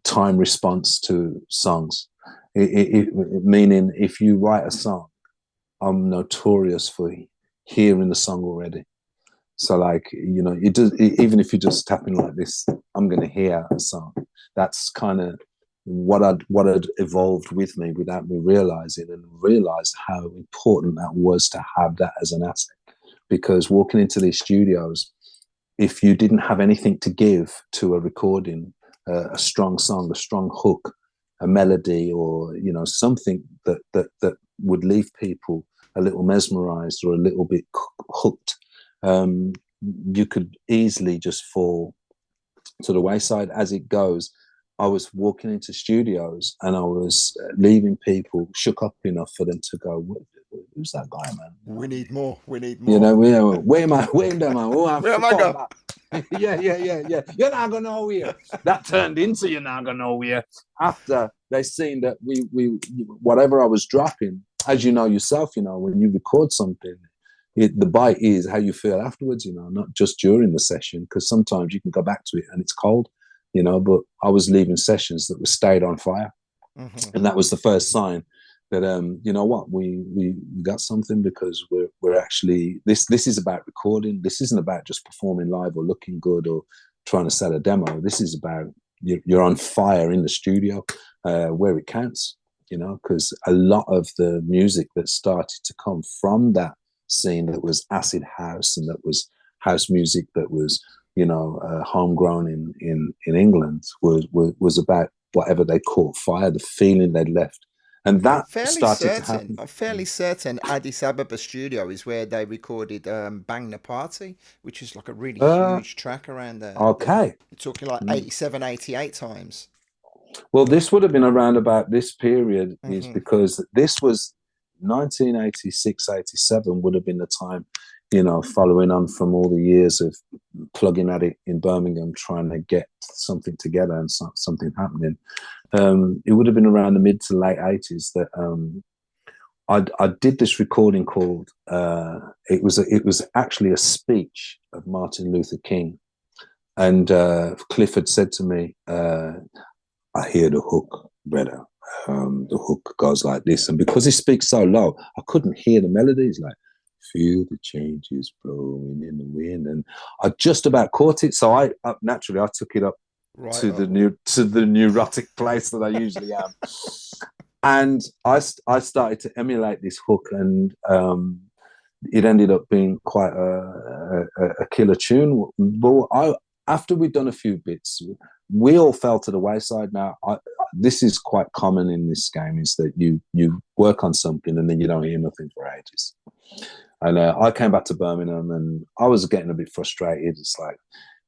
time response to songs. Meaning, if you write a song, I'm notorious for hearing the song already. So, like, it does. Even if you're just tapping like this, I'm going to hear a song. That's kind of what had evolved with me without me realizing, and realized how important that was to have that as an asset. Because walking into these studios, if you didn't have anything to give to a recording, a strong song, a strong hook, a melody, or something that would leave people a little mesmerized or a little bit hooked, you could easily just fall to the wayside. As it goes, I was walking into studios and I was leaving people shook up enough for them to go, who's that guy, man? We need more. Where am I? Where am I? Where am I going? Yeah. You're not going nowhere. That turned into you're not going nowhere after they seen that we whatever I was dropping, as you know yourself, when you record something, the bite is how you feel afterwards, not just during the session, because sometimes you can go back to it and it's cold, but I was leaving sessions that were stayed on fire. And that was the first sign that, what, we got something, because we're actually, this is about recording. This isn't about just performing live or looking good or trying to sell a demo. This is about you're on fire in the studio where it counts, because a lot of the music that started to come from that scene, that was acid house and that was house music that was homegrown in England, was about whatever they caught fire, the feeling they'd left, and that started to happen. I'm fairly certain Addis Ababa studio is where they recorded "Bang the Party," which is like a really huge track around there. Okay, you're talking like 87, 88 times. Well, this would have been around about this period, is because this was 1986, 87 would have been the time, following on from all the years of plugging at it in Birmingham, trying to get something together and something happening. It would have been around the mid to late 80s that I did this recording called, it was actually a speech of Martin Luther King. And Cliff had said to me, I hear the hook, brother. The hook goes like this. And because he speaks so low, I couldn't hear the melodies. Like, feel the changes blowing in the wind. And I just about caught it. So I naturally took it up to the neurotic place that I usually am. And I started to emulate this hook, and it ended up being quite a killer tune. But after we'd done a few bits, we all fell to the wayside. Now, this is quite common in this game, is that you work on something and then you don't hear nothing for ages. And I came back to Birmingham and I was getting a bit frustrated. It's like,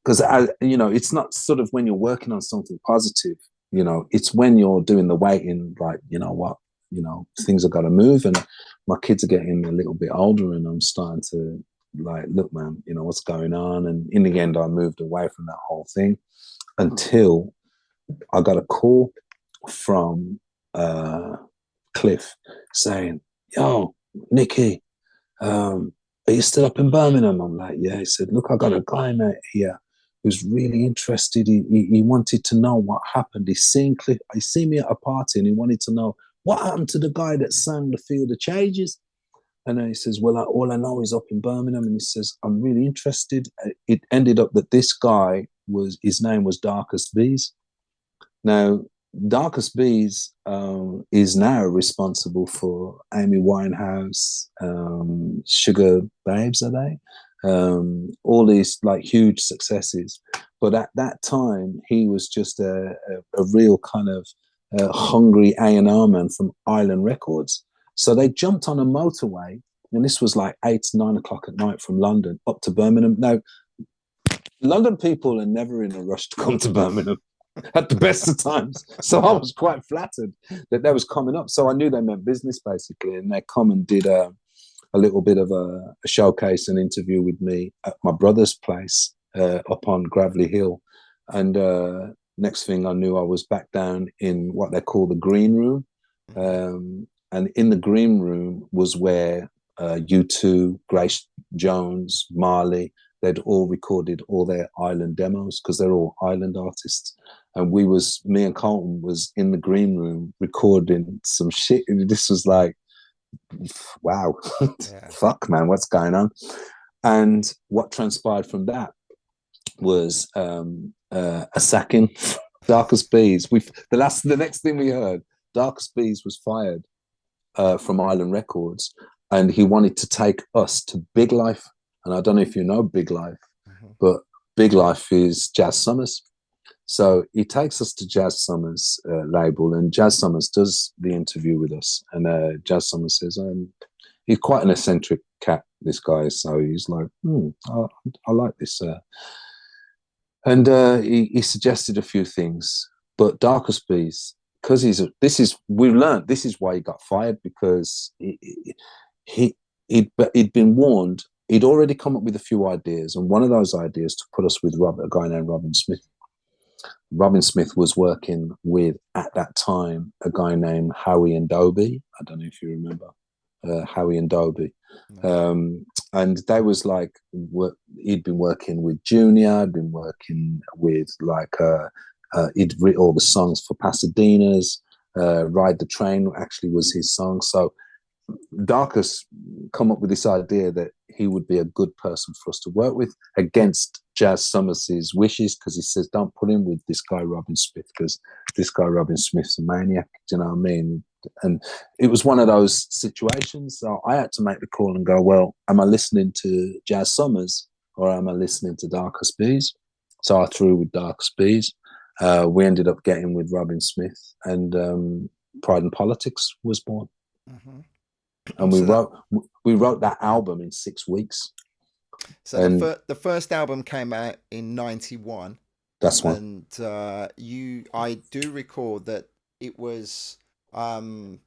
because it's not sort of when you're working on something positive, it's when you're doing the waiting, like, things have got to move, and my kids are getting a little bit older, and I'm starting to like, look, man, what's going on. And in the end, I moved away from that whole thing until I got a call from Cliff saying, "Yo, Nicky, are you still up in Birmingham?" I'm like, "Yeah." He said, "Look, I got a guy, mate, here who's really interested. He wanted to know what happened. He seen me at a party, and he wanted to know what happened to the guy that sang the Field of Changes." And then he says, "Well, all I know is up in Birmingham." And he says, "I'm really interested." It ended up that this guy his name was Darkest Bees. Now, Darkest Bees is now responsible for Amy Winehouse, Sugar Babes, are they? All these like huge successes. But at that time, he was just a real kind of hungry A&R man from Island Records. So they jumped on a motorway, and this was like 8, 9 o'clock at night from London up to Birmingham. Now, London people are never in a rush to come to Birmingham at the best of times. So I was quite flattered that was coming up. So I knew they meant business, basically. And they come and did a little bit of a showcase, an interview with me at my brother's place up on Gravelly Hill. And next thing I knew, I was back down in what they call the green room. And in the green room was where U2, Grace Jones, Marley, they'd all recorded all their island demos, because they're all island artists. And me and Colton was in the green room recording some shit. This was like, wow, yeah. Fuck, man, what's going on? And what transpired from that was a sacking. Darkest Bees. The next thing we heard, Darkest Bees was fired from Island Records, and he wanted to take us to Big Life. And I don't know if you know Big Life, but Big Life is Jazz Summers. So he takes us to Jazz Summers label, and Jazz Summers does the interview with us. And Jazz Summers says, he's quite an eccentric cat, this guy. So he's like, I like this. And he suggested a few things. But Darkest Bees, because we've learned this is why he got fired, because he'd been warned. He'd already come up with a few ideas, and one of those ideas to put us with a guy named Robin Smith. Robin Smith was working with, at that time, a guy named Howie and Dobie. I don't know if you remember Howie and Dobie. No. And they was like, he'd been working with Junior, had been working with he'd written all the songs for Pasadena's. Ride the Train actually was his song. So Darkest come up with this idea that he would be a good person for us to work with, against Jazz Summers' wishes, because he says, don't put him with this guy Robin Smith, because this guy Robin Smith's a maniac. Do you know what I mean? And it was one of those situations. So I had to make the call and go, well, am I listening to Jazz Summers or am I listening to Darkest Bees? So I threw with Darkest Bees. We ended up getting with Robin Smith, and Pride and Politics was born. Mm-hmm. And we wrote that album in 6 weeks. So the first album came out in 91. That's one. And I do recall that it was, in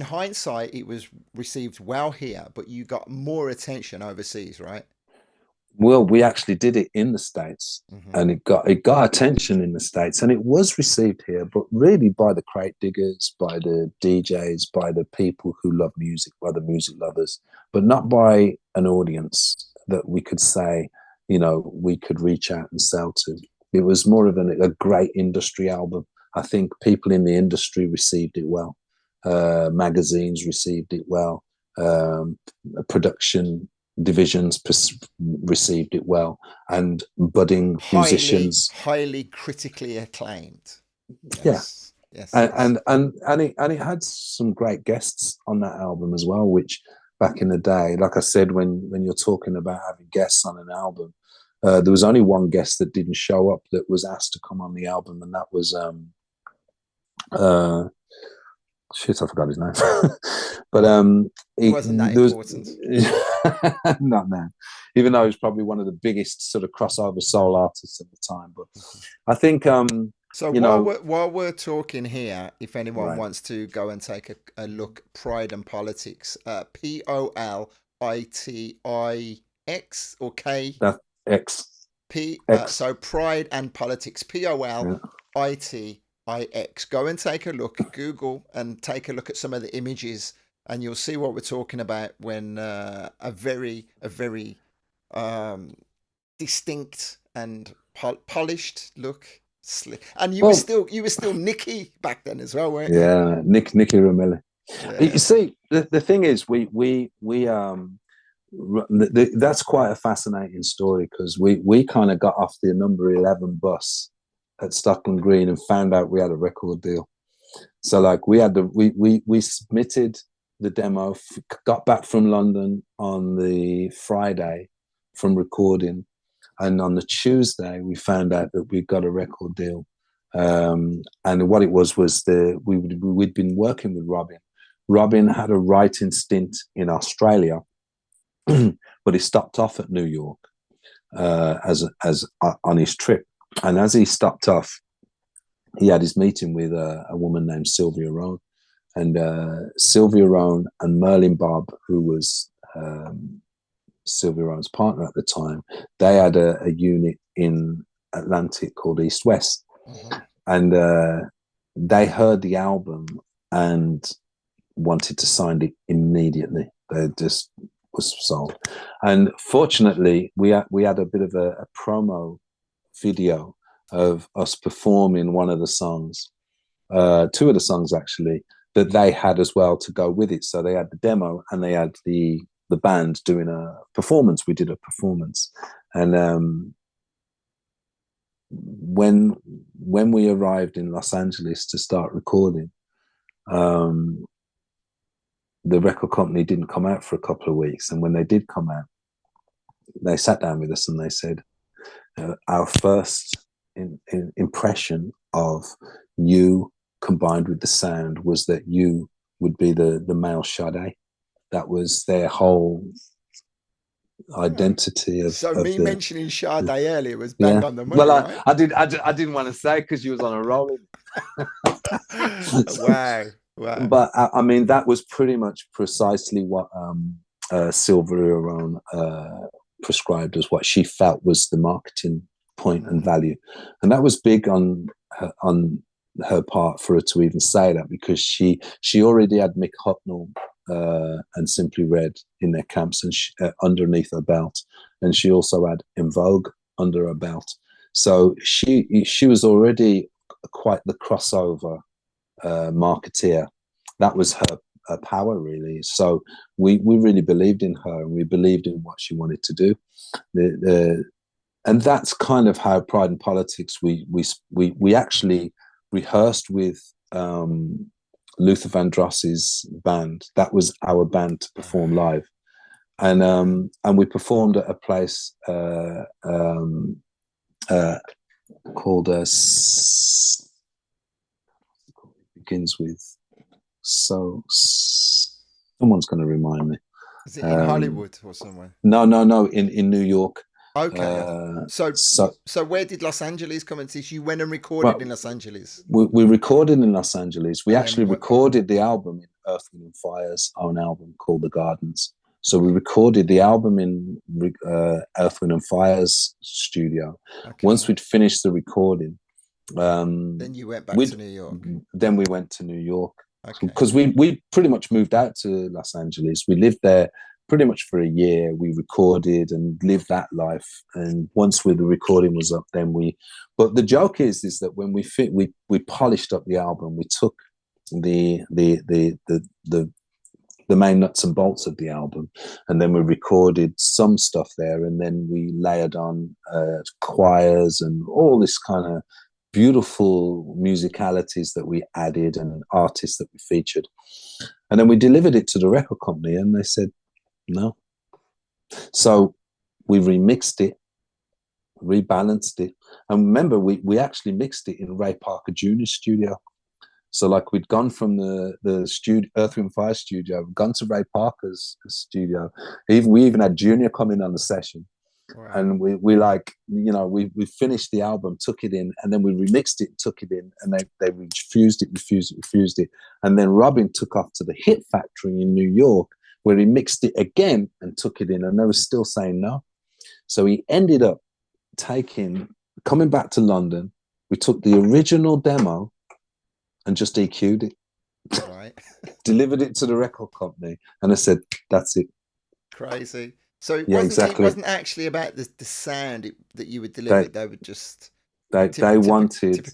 hindsight, it was received well here, but you got more attention overseas, right? Well, we actually did it in the States, and it got attention in the States, and it was received here, but really by the crate diggers, by the DJs, by the people who love music, by the music lovers, but not by an audience that we could say, we could reach out and sell to. It was more of a great industry album. I think people in the industry received it well. Magazines received it well. Production divisions received it well, and budding musicians, highly critically acclaimed. Yes. Yes, and yes. and it had some great guests on that album as well, which back in the day, like I said, when you're talking about having guests on an album, there was only one guest that didn't show up that was asked to come on the album, and that was uh shit, I forgot his name. But Well, it wasn't that there was important. not now, even though he was probably one of the biggest sort of crossover soul artists at the time. But I think So you know, while we're talking here, if anyone right, wants to go and take a look, Pride and Politics, Politix or K that X P. X, So Pride and Politics, yeah. Politix. Go and take a look. Google and take a look at some of the images, and you'll see what we're talking about. When a very um, distinct and polished look. And Well, you were still Nicky back then as well, weren't you? yeah, Nicky Romilly. You Yeah. see, the thing is, that's quite a fascinating story, because we kind of got off the number 11 bus at Stockland Green and found out we had a record deal. So like we submitted the demo, got back from London on the Friday from recording, and on the Tuesday we found out that we got a record deal. And what it was we'd been working with Robin. Robin had a writing stint in Australia, but he stopped off at New York as on his trip. And as he stopped off, he had his meeting with a woman named Sylvia Rohn, and Sylvia Rohn and Merlin Bobb, who was Sylvia Rohn's partner at the time, they had a unit in Atlantic called East West, Mm-hmm. and they heard the album and wanted to sign it immediately. They just was sold, and fortunately, we had a bit of a promo video of us performing one of the songs, two of the songs actually, that they had as well to go with it. So they had the demo and they had the band doing a performance. We did a performance, and when we arrived in Los Angeles to start recording, the record company didn't come out for a couple of weeks, and when they did come out, they sat down with us and they said, our first impression of you combined with the sound was that you would be the male Sade. That was their whole identity of So me the mentioning Sade earlier was bang yeah. on the money, Well, right? I didn't want to say because you was on a roll. Wow, wow. But I mean, that was pretty much precisely what Sylvia Rohn prescribed as what she felt was the marketing point and value, and that was big on her part for her to even say that, because she already had Mick Hucknall and Simply Red in their camps and underneath her belt, and she also had In Vogue under her belt, so she was already quite the crossover marketeer. That was her power, really. So we really believed in her, and we believed in what she wanted to do. And that's kind of how Pride and Politics. We actually rehearsed with Luther Vandross's band. That was our band to perform live, and we performed at a place called begins with so. Someone's going to remind me. Is it in Hollywood or somewhere? No, in New York. Okay. So So where did Los Angeles come into this? You went and recorded well, in Los Angeles, we recorded in Los Angeles. We and then actually what? recorded the album in Earth, Wind and Fire's own album called The Gardens. So we recorded the album in Earth, Wind and Fire's studio. Okay. Once we'd finished the recording, Then you went back to New York. then we went to New York, Okay. because we pretty much moved out to Los Angeles. We lived there pretty much for a year. We recorded and lived that life. And once the recording was up, then but the joke is that when we polished up the album, we took the main nuts and bolts of the album, and then we recorded some stuff there, and then we layered on choirs and all this kind of beautiful musicalities that we added and artists that we featured. And then we delivered it to the record company and they said, no. So we remixed it, rebalanced it. And remember, we actually mixed it in Ray Parker Jr.'s studio. So like we'd gone from the studio, Earth, Wind, Fire studio, gone to Ray Parker's studio. We even had Junior come in on the session. Wow. And we like, you know, we finished the album, took it in, and then we remixed it, took it in, and they refused it. And then Robin took off to the Hit Factory in New York, where he mixed it again and took it in, and they were still saying no. So he ended up coming back to London. We took the original demo and just EQ'd it. Right. Delivered it to the record company, and I said, that's it. Crazy. So it wasn't actually about the sound that you would deliver. They would just they wanted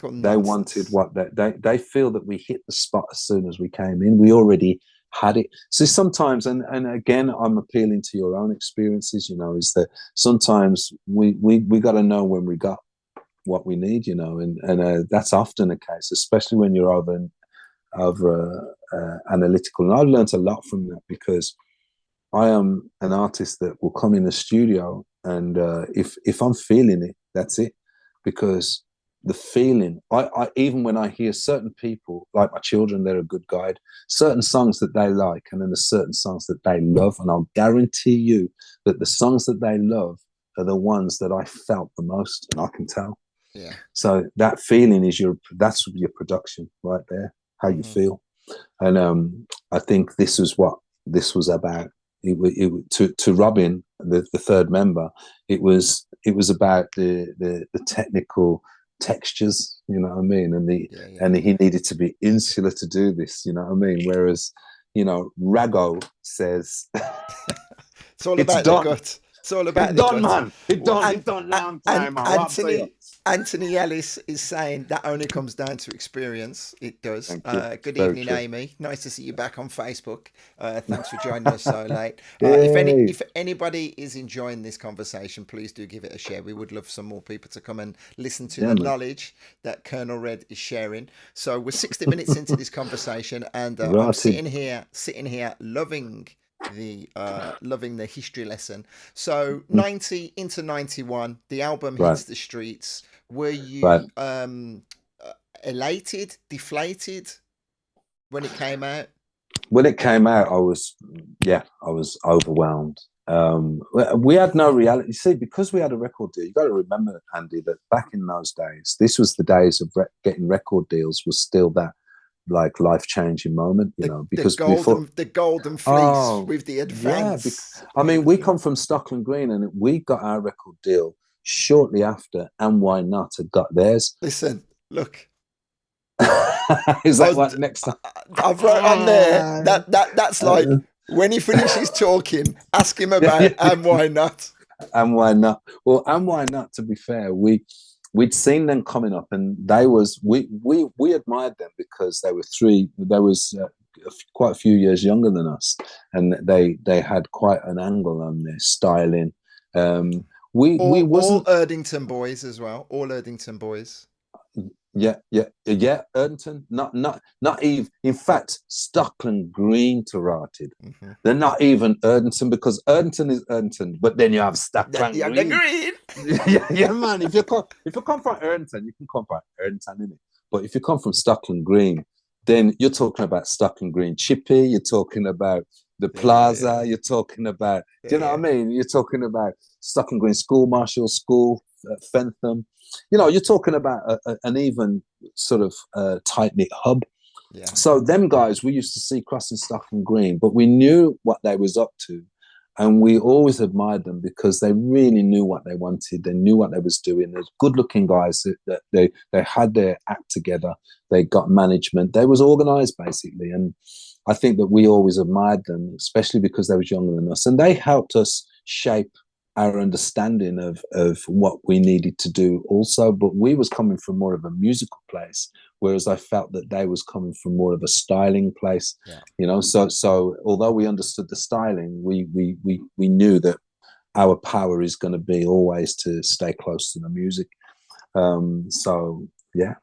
what they feel that we hit the spot as soon as we came in. We already had it. So sometimes, and again, I'm appealing to your own experiences. You know, is that sometimes we got to know when we got what we need. You know, and that's often the case, especially when you're over analytical. And I've learned a lot from that because I am an artist that will come in the studio and if I'm feeling it, that's it. Because the feeling, I even when I hear certain people, like my children, they're a good guide, certain songs that they like, and then there's certain songs that they love, and I'll guarantee you that the songs that they love are the ones that I felt the most, and I can tell. Yeah. So that feeling is that's your production right there, how you feel. And I think this was what this was about. To Robin, the third member, it was about the technical textures, you know what I mean, and he needed to be insular to do this, you know what I mean. Whereas, you know, Rago says, it's all about the gut. It's all about the gut, man. It done long time. Anthony Ellis is saying that only comes down to experience. It does. Good evening, Amy. Nice to see you back on Facebook. Thanks for joining us so late. If anybody is enjoying this conversation, please do give it a share. We would love some more people to come and listen to the knowledge that Colonel Red is sharing. So we're 60 minutes into this conversation, and I'm sitting here loving the history lesson. So 90 into 91, the album hits the streets. Were you elated, deflated when it came out? When it came out, I was overwhelmed. We had no reality. See, because we had a record deal, you got to remember, Andy, that back in those days, this was the days of getting record deals was still that like life-changing moment, you know, because the golden fleece with the advance. Yeah, I mean, we come from Stockland Green, and we got our record deal shortly after, and Why Not had got theirs. Listen, look. Is that what next time? I've wrote on there that's like when he finishes talking, ask him about And Why Not. And Why Not? Well, And Why Not, to be fair, we'd seen them coming up, and we admired them because there was quite a few years younger than us, and they had quite an angle on their styling. All Erdington boys as well. All Erdington boys. Yeah. Erdington, not even. In fact, Stockland Green to Rotted. They're not even Erdington, because Erdington is Erdington, but then you have Stockland Green. yeah, man. If you come from Erdington, you can come from Erdington, innit? But if you come from Stockland Green, then you're talking about Stockland Green Chippy. You're talking about the Plaza. You're talking about, do you know what I mean? You're talking about Stockland Green School, Marshall School, Fentham. You know, you're talking about an even sort of tight-knit hub. Yeah. So them guys we used to see crossing Stockland Green, but we knew what they was up to, and we always admired them because they really knew what they wanted. They knew what they was doing. They're good-looking guys that they had their act together. They got management. They was organised, basically, and I think that we always admired them, especially because they was younger than us, and they helped us shape our understanding of what we needed to do also. But we was coming from more of a musical place, whereas I felt that they was coming from more of a styling place. You know, so although we understood the styling, we knew that our power is going to be always to stay close to the music. So Yeah.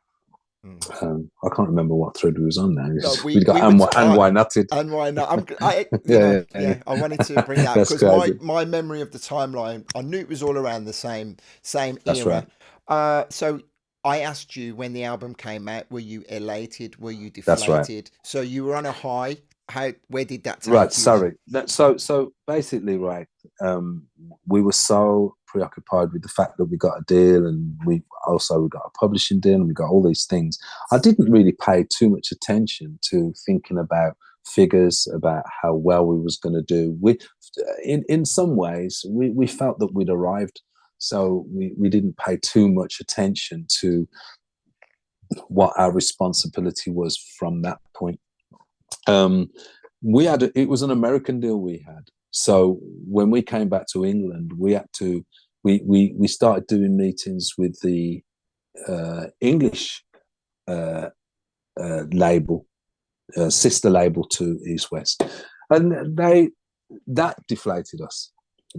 Mm. I can't remember what thread we was on now. No, We got and why not it? and why not? Yeah. I wanted to bring that That's because crazy. my memory of the timeline, I knew it was all around the same That's right. era. So I asked you when the album came out, were you elated? Were you That's right. deflated? So you were on a high. Where did that Right. take you then? Sorry. So basically, right. We were so preoccupied with the fact that we got a deal, and we got a publishing deal, and we got all these things. I didn't really pay too much attention to thinking about figures, about how well we was going to do. In some ways, we felt that we'd arrived, so we didn't pay too much attention to what our responsibility was from that point. Um, it was an American deal we had. So when we came back to England, we started doing meetings with the English uh, label, sister label to East West, and that deflated us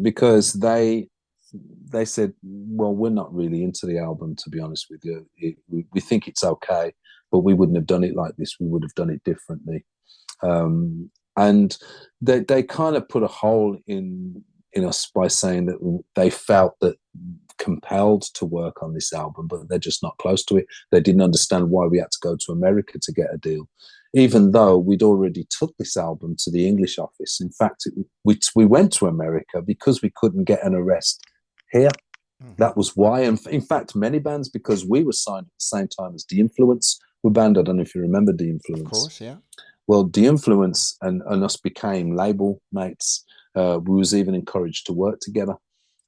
because they said, well, we're not really into the album, to be honest with you. We think it's okay, but we wouldn't have done it like this. We would have done it differently. And they kind of put a hole in us by saying that they felt that compelled to work on this album, but they're just not close to it. They didn't understand why we had to go to America to get a deal, even though we'd already took this album to the English office. In fact, we went to America because we couldn't get an arrest here. Mm-hmm. That was why. And in fact, many bands, because we were signed at the same time as The Influence, were banned. I don't know if you remember The Influence. Of course, yeah. Well, The Influence and us became label mates. We was even encouraged to work together.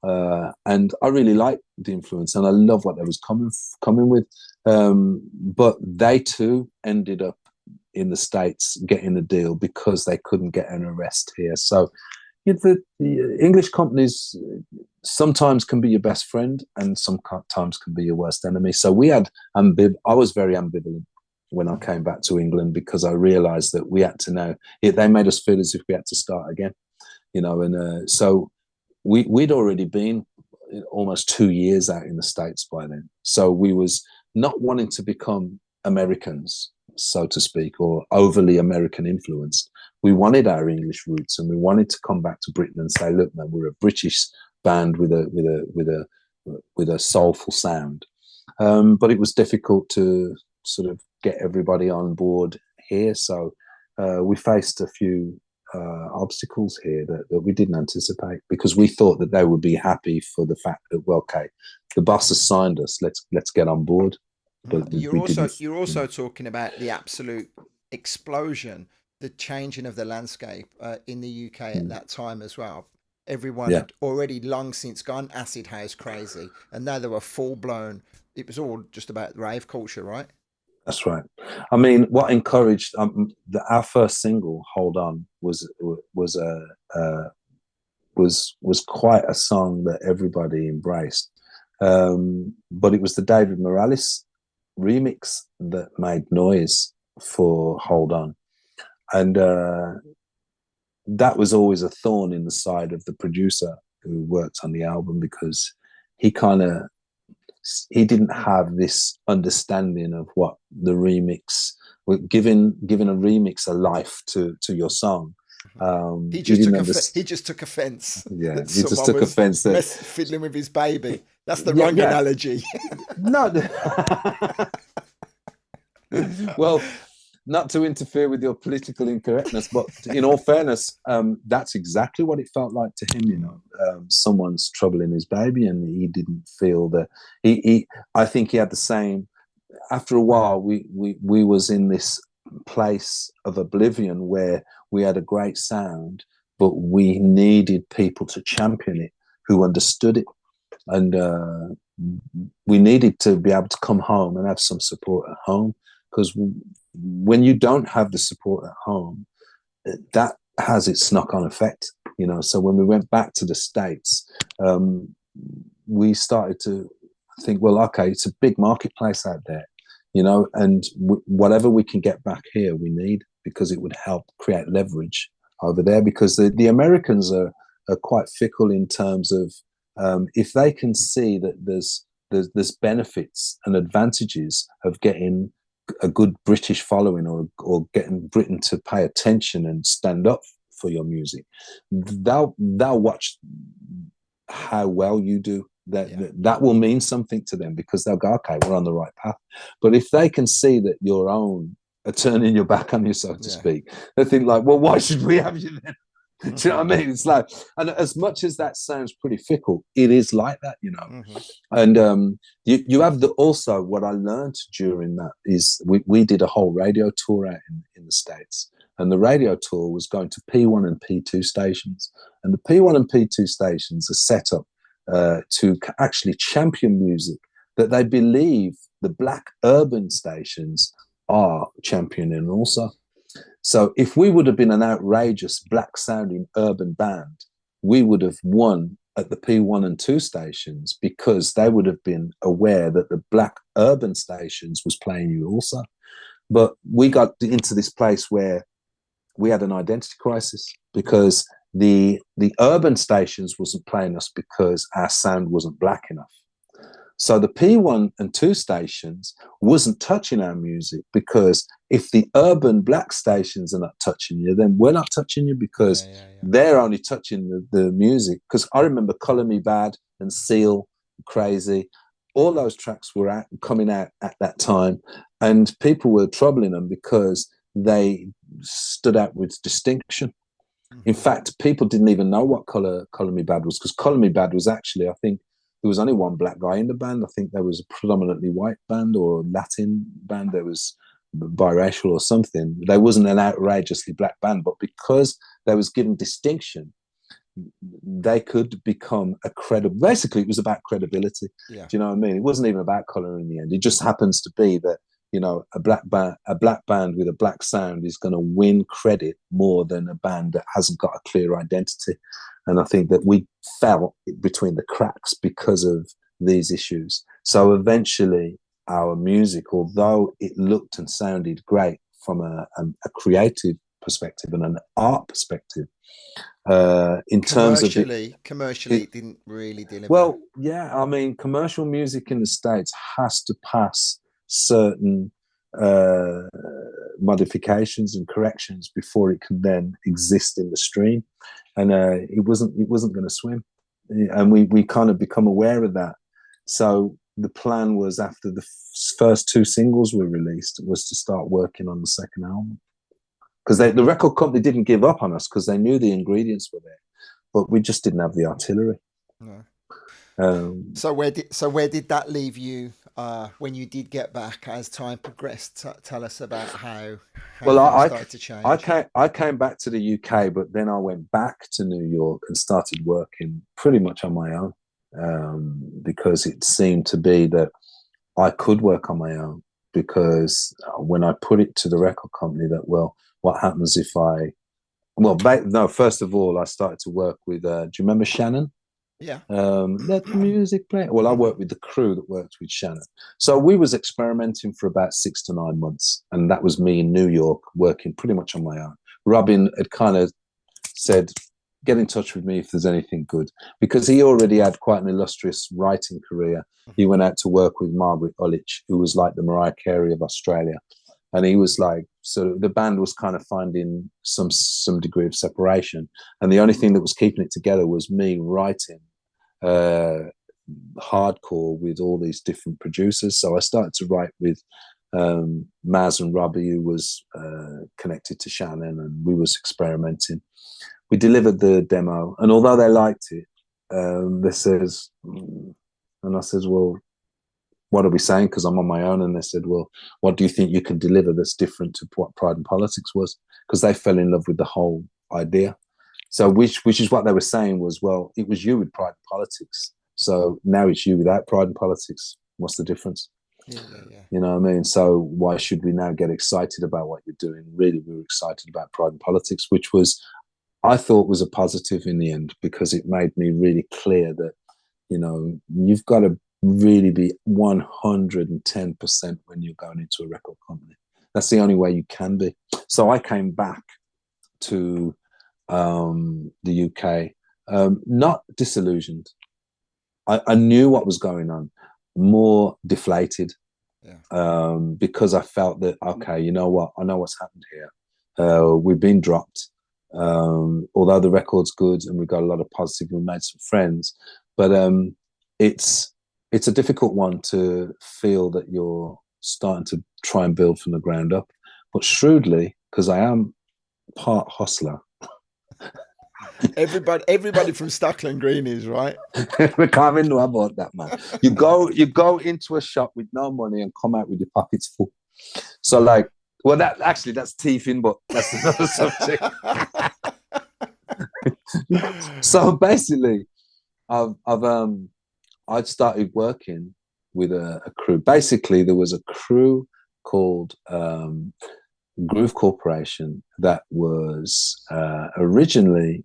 And I really liked The Influence, and I love what they was coming with. But they too ended up in the States getting a deal because they couldn't get an arrest here. So the English companies sometimes can be your best friend and sometimes can be your worst enemy. So I was very ambivalent when I came back to England because I realized that we had to know. They made us feel as if we had to start again, and so we'd already been almost 2 years out in the States by then. So we was not wanting to become Americans, so to speak, or overly American influenced. We wanted our English roots, and we wanted to come back to Britain and say, look, man, we're a British band with a soulful sound. But it was difficult to sort of get everybody on board here. So we faced a few obstacles here that we didn't anticipate because we thought that they would be happy for the fact that, well, okay, the boss has signed us. Let's get on board. But we didn't. You're also talking about the absolute explosion, the changing of the landscape in the UK at that time as well. Everyone had already long since gone acid house crazy, and now they were full blown. It was all just about rave culture, right? That's right. I mean, what encouraged our first single, "Hold On," was quite a song that everybody embraced. But it was the David Morales remix that made noise for "Hold On," and that was always a thorn in the side of the producer who worked on the album because he didn't have this understanding of what the remix, giving a remix a life to your song. He just took offence. Yeah, That he just someone took was offence that fiddling with his baby. That's the yeah, wrong analogy. no. Well, not to interfere with your political incorrectness, but in all fairness, that's exactly what it felt like to him. Someone's troubling his baby, and he didn't feel that. I think he had the same. After a while, we was in this place of oblivion where we had a great sound, but we needed people to champion it who understood it, and we needed to be able to come home and have some support at home because when you don't have the support at home, that has its knock-on effect, So when we went back to the States, we started to think, well, okay, it's a big marketplace out there, and whatever we can get back here, we need because it would help create leverage over there. Because the Americans are quite fickle in terms of if they can see that there's there's benefits and advantages of getting a good British following, or getting Britain to pay attention and stand up for your music. They'll watch how well you do. That will mean something to them, because they'll go, okay, we're on the right path. But if they can see that your own are turning your back on you, so to speak, they think like, well, why should we have you then? Do you know what I mean? It's like, and as much as that sounds pretty fickle, it is like that, you know. And you have also what I learned during that is we did a whole radio tour out in the States, and the radio tour was going to P1 and P2 stations, and the P1 and P2 stations are set up to actually champion music that they believe the black urban stations are championing also. So if we would have been an outrageous black sounding urban band, we would have won at the P1 and 2 stations, because they would have been aware that the black urban stations was playing you also. But we got into this place where we had an identity crisis, because the urban stations wasn't playing us because our sound wasn't black enough. So the P1 and 2 stations wasn't touching our music, because if the urban black stations are not touching you, then we're not touching you, because they're only touching the music. Because I remember Colour Me Bad and Seal, Crazy, all those tracks were coming out at that time, and people were troubling them because they stood out with distinction. In fact, people didn't even know what Colour Me Bad was, because Colour Me Bad was actually, I think, there was only one black guy in the band. I think there was a predominantly white band or Latin band. There was biracial or something. There wasn't an outrageously black band, but because they was given distinction, they could become a credible. Basically, it was about credibility. Do you know what I mean? It wasn't even about color in the end. It just happens to be that, you know, a black band with a black sound is going to win credit more than a band that hasn't got a clear identity. And I think that we fell between the cracks because of these issues. So eventually our music, although it looked and sounded great from a creative perspective and an art perspective, in terms of commercially it didn't really deliver. Well, yeah, I mean, commercial music in the States has to pass certain modifications and corrections before it can then exist in the stream, and it wasn't going to swim, and we kind of become aware of that. So the plan was, after the first 2 singles were released, was to start working on the second album, because the record company didn't give up on us, because they knew the ingredients were there, but we just didn't have the artillery. No. So where did that leave you when you did get back as time progressed? Tell us about how things started to change. I came back to the UK, but then I went back to New York and started working pretty much on my own, because it seemed to be that I could work on my own, because when I put it to the record company that, well, what happens if first of all, I started to work with, do you remember Shannon? Yeah. Let the music play. Well, I worked with the crew that worked with Shannon. So we was experimenting for about 6 to 9 months. And that was me in New York working pretty much on my own. Robin had kind of said, get in touch with me if there's anything good, because he already had quite an illustrious writing career. He went out to work with Margaret Ullich, who was like the Mariah Carey of Australia. And he was like, so the band was kind of finding some degree of separation. And the only thing that was keeping it together was me writing hardcore with all these different producers. So I started to write with Maz and Robbie, who was connected to Shannon, and we was experimenting. We delivered the demo, and although they liked it, they says, and I says, well, what are we saying? Because I'm on my own. And they said, well, what do you think you can deliver that's different to what Pride and Politics was? Because they fell in love with the whole idea. So which is what they were saying was, well, it was you with Pride and Politics. So now it's you without Pride and Politics. What's the difference? Yeah. You know what I mean? So why should we now get excited about what you're doing? Really, we were excited about Pride and Politics, which was, I thought, was a positive in the end, because it made me really clear that, you know, you've got to really be 110% when you're going into a record company. That's the only way you can be. So I came back to the UK, not disillusioned. I knew what was going on. more deflated, Yeah. because I felt that, okay, you know what, I know what's happened here. We've been dropped. Although the record's good and we've got a lot of positive, we made some friends, but it's a difficult one to feel that you're starting to try and build from the ground up. But shrewdly, because I am part hustler. Everybody from Stockland Green is, right. We can't even know about that, man. You go into a shop with no money and come out with your pockets full. So like, well, that's teething, but that's another subject. So basically, I'd started working with a crew. Basically, there was a crew called Groove Corporation that was originally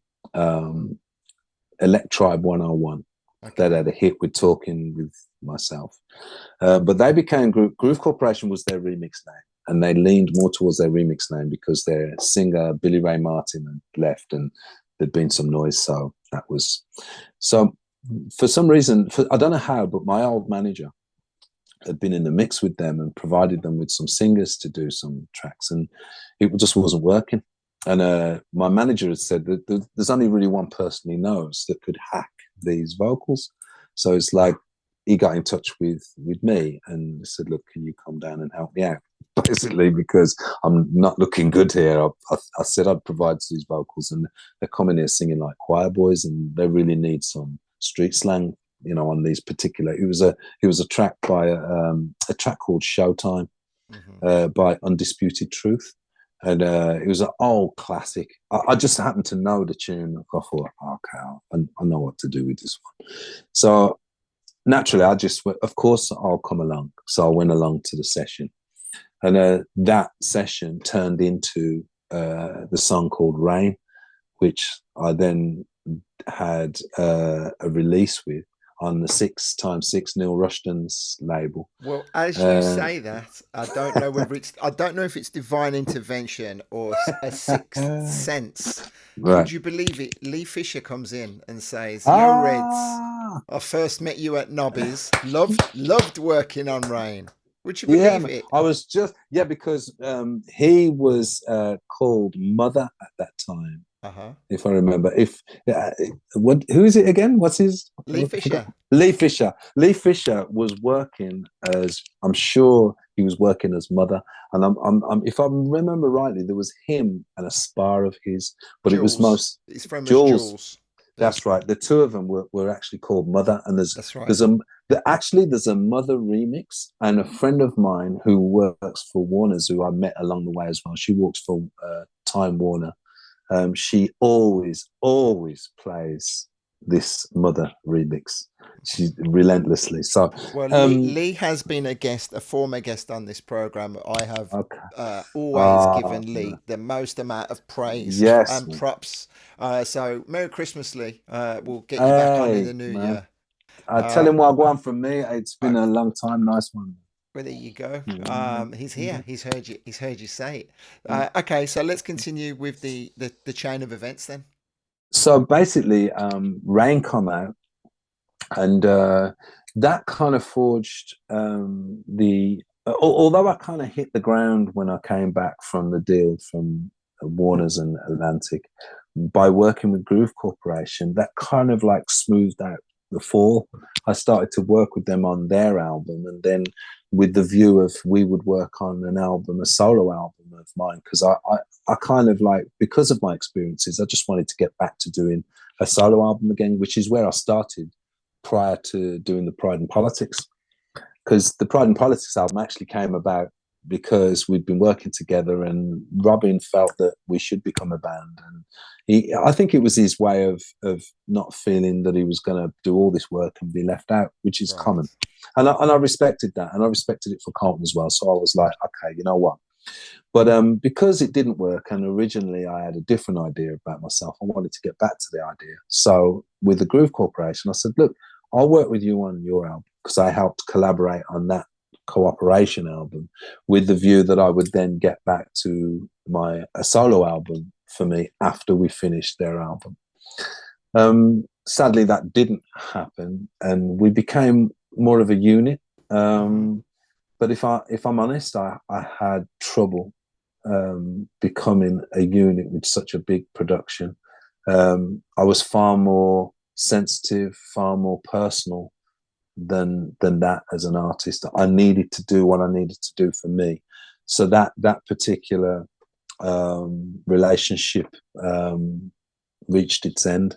Electribe 101. Okay. That had a hit with Talking With Myself. But they became Groove Corporation was their remix name. And they leaned more towards their remix name because their singer, Billy Ray Martin, had left and there'd been some noise. So that was... So for some reason, I don't know how, but my old manager had been in the mix with them and provided them with some singers to do some tracks. And it just wasn't working. And my manager had said that there's only really one person he knows that could hack these vocals. So it's like, he got in touch with me and said, look, can you come down and help me out? Basically, because I'm not looking good here. I said I'd provide these vocals, and they're coming here singing like choir boys, and they really need some street slang, you know, on these particular. It was a track by a track called Showtime, by Undisputed Truth. And it was an old classic. I just happened to know the tune. I thought, okay, I know what to do with this one. So naturally, I just went, of course, I'll come along. So I went along to the session. And that session turned into the song called Rain, which I then had a release with on the 6x6 Neil Rushton's label. Well, as you say that, I don't know if it's divine intervention or a sixth sense. Right. Would you believe it? Lee Fisher comes in and says, "Yo, Reds, I first met you at Nobby's. Loved working on Rain." Would you believe it? I was just because he was called Mother at that time. If I remember, who is it again? What's his? Lee Fisher. Lee Fisher. Lee Fisher was working as, I'm sure he was working as Mother, and I'm if I remember rightly, there was him and a spar of his, but Jules. It was most. It's from Jules. That's right. The two of them were actually called Mother, and there's a Mother remix, and a friend of mine who works for Warner's, who I met along the way as well. She works for Time Warner. She always plays this Mother remix. She relentlessly. So, well, Lee has been a former guest on this program. I have always given Lee the most amount of praise and props. So, Merry Christmas, Lee. We'll get you back on in the new year. Tell him what I want from me. It's been a long time. Nice one. Well, there you go. He's here. He's heard you say it. Okay, so let's continue with the chain of events then. So basically, Rain come out, and that kind of forged although I kind of hit the ground when I came back from the deal from Warner's and Atlantic, by working with Groove Corporation, that kind of like smoothed out the fall. I started to work with them on their album, and then with the view of we would work on an album, a solo album of mine, because I kind of like, because of my experiences, I just wanted to get back to doing a solo album again, which is where I started prior to doing the Pride and Politics. Because the Pride and Politics album actually came about because we'd been working together, and Robin felt that we should become a band. And I think it was his way of not feeling that he was going to do all this work and be left out, which is common. And I respected that, and I respected it for Carlton as well. So I was like, okay, you know what? But because it didn't work, and originally I had a different idea about myself, I wanted to get back to the idea. So with the Groove Corporation, I said, look, I'll work with you on your album, because I helped collaborate on that cooperation album, with the view that I would then get back to a solo album for me after we finished their album. Sadly, that didn't happen, and we became more of a unit. Mm-hmm. But if I'm honest, I had trouble becoming a unit with such a big production. I was far more sensitive, far more personal than that as an artist. I needed to do what I needed to do for me. So that particular relationship reached its end,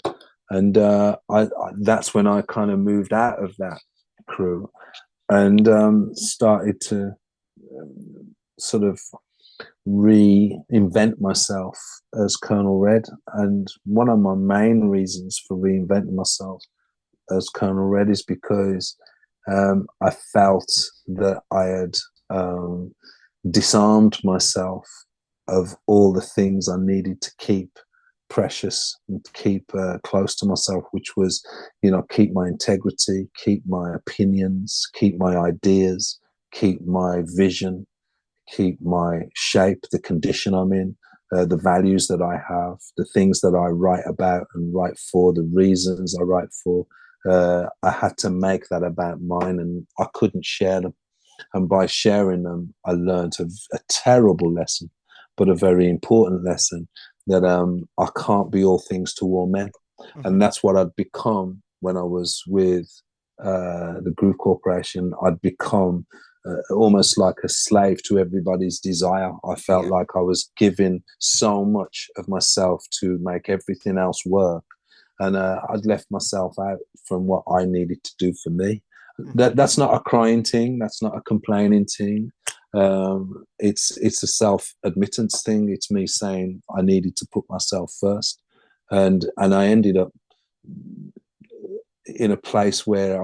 and I that's when I kind of moved out of that crew and started to sort of reinvent myself as Colonel Red. And one of my main reasons for reinventing myself as Colonel Red is because I felt that I had disarmed myself of all the things I needed to keep precious and keep close to myself, which was, keep my integrity, keep my opinions, keep my ideas, keep my vision, keep my shape, the condition I'm in, the values that I have, the things that I write about and write for, the reasons I write for. I had to make that about mine, and I couldn't share them. And by sharing them, I learned a terrible lesson, but a very important lesson, that I can't be all things to all men. Mm-hmm. And that's what I'd become when I was with the Groove Corporation. I'd become almost like a slave to everybody's desire. I felt Yeah. like I was giving so much of myself to make everything else work. And I'd left myself out from what I needed to do for me. Mm-hmm. That's not a crying thing. That's not a complaining thing. It's a self admittance thing. It's me saying I needed to put myself first, and I ended up in a place where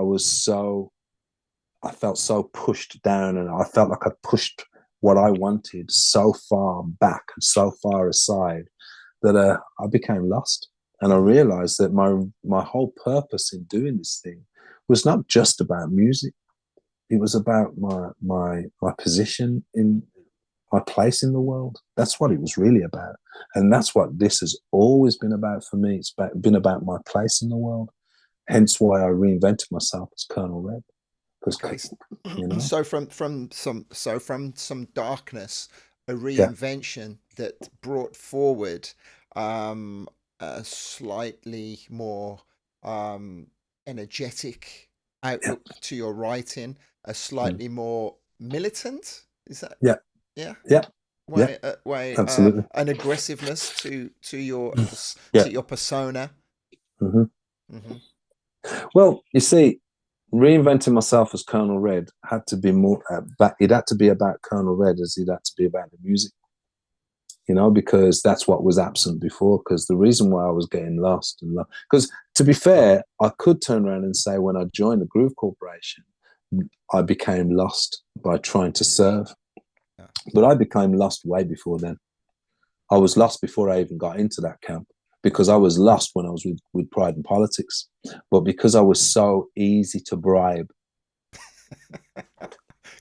I felt so pushed down, and I felt like I pushed what I wanted so far back and so far aside that I became lost. And I Mm-hmm. realized that my whole purpose in doing this thing was not just about music. It was about my position in my place in the world. That's what it was really about. And that's what this has always been about for me. It's been about my place in the world. Hence why I reinvented myself as Colonel Red. Because, Okay. you know, So from some darkness, a yeah, reinvention that brought forward a slightly more um, energetic yeah, outlook to your writing, a mm, slightly more militant. Is that, yeah, yeah? yeah, yeah, absolutely. An aggressiveness Yeah. to your persona. Hmm. Hmm. Well, you see, reinventing myself as Colonel Red had to be more, it had to be about Colonel Red as it had to be about the music, because that's what was absent before. Because the reason why I was getting lost because to be fair, I could turn around and say when I joined the Groove Corporation, I became lost by trying to serve, Yeah. but I became lost way before then. I was lost before I even got into that camp, because I was lost when I was with Pride and Politics. But because I was so easy to bribe,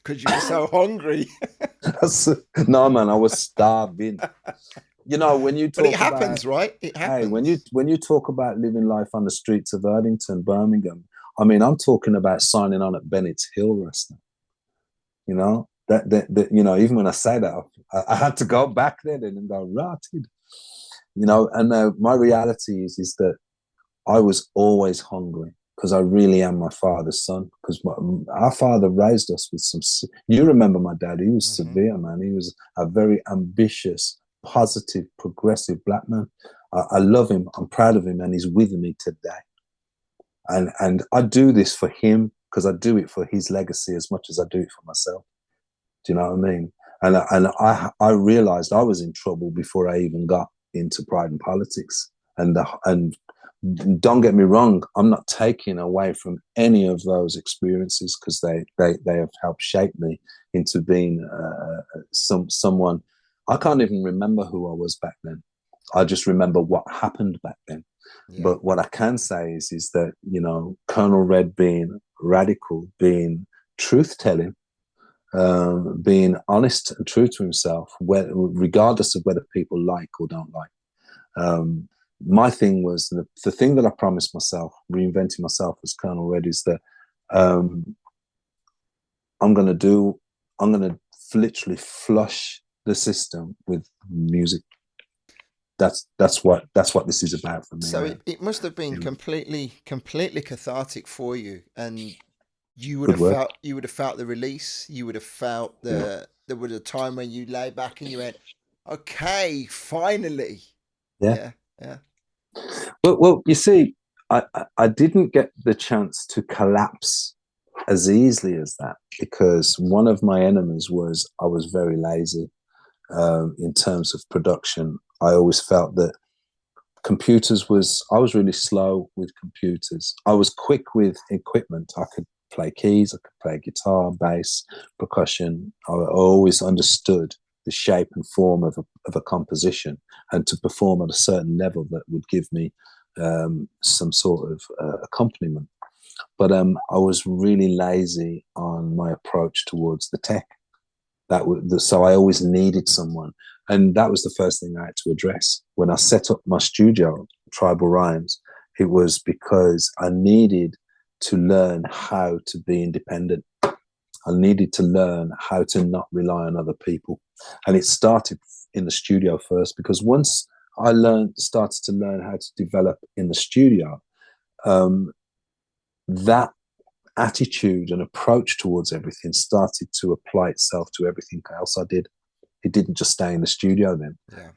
Because you were so hungry. no man, I was starving. When you But it talk about happens, right? It hey, when you happens. when you talk about living life on the streets of Erdington, Birmingham, I mean, I'm talking about signing on at Bennett's Hill Wrestling. That even when I say that, I had to go back there then and go rotted. And my reality is that I was always hungry, because I really am my father's son. Because our father raised us with some. You remember my dad? He was Hmm. severe, man. He was a very ambitious, positive, progressive black man. I love him. I'm proud of him, and he's with me today. And I do this for him, because I do it for his legacy as much as I do it for myself. Do you know what I mean? And I realized I was in trouble before I even got into Pride and Politics. And don't get me wrong, I'm not taking away from any of those experiences, because they have helped shape me into being someone. I can't even remember who I was back then. I just remember what happened back then. Yeah. But what I can say is that, Colonel Red being radical, being truth telling, being honest and true to himself, regardless of whether people like or don't like. My thing was the thing that I promised myself, reinventing myself as Colonel Red, is that I'm gonna do. I'm gonna literally flush the system with music. That's what this is about for me, So man. it must have been You know, completely cathartic for you, and good work. you would have felt the release. You would have felt Yeah, there was a time when you lay back and you went, "Okay, finally." yeah. Yeah, yeah. Well, you see, I didn't get the chance to collapse as easily as that because one of my enemies was I was very lazy in terms of production. I always felt that I was really slow with computers. I was quick with equipment. I could play keys, I could play guitar, bass, percussion. I always understood the shape and form of a composition, and to perform at a certain level that would give me some sort of accompaniment. But I was really lazy on my approach towards the tech. So I always needed someone, and that was the first thing I had to address when I set up my studio, Tribal Rhymes. It was because I needed to learn how to be independent. I needed to learn how to not rely on other people, and it started in the studio first. Because once I started to learn how to develop in the studio, um, that attitude and approach towards everything started to apply itself to everything else I did. It didn't just stay in the studio then. Yeah.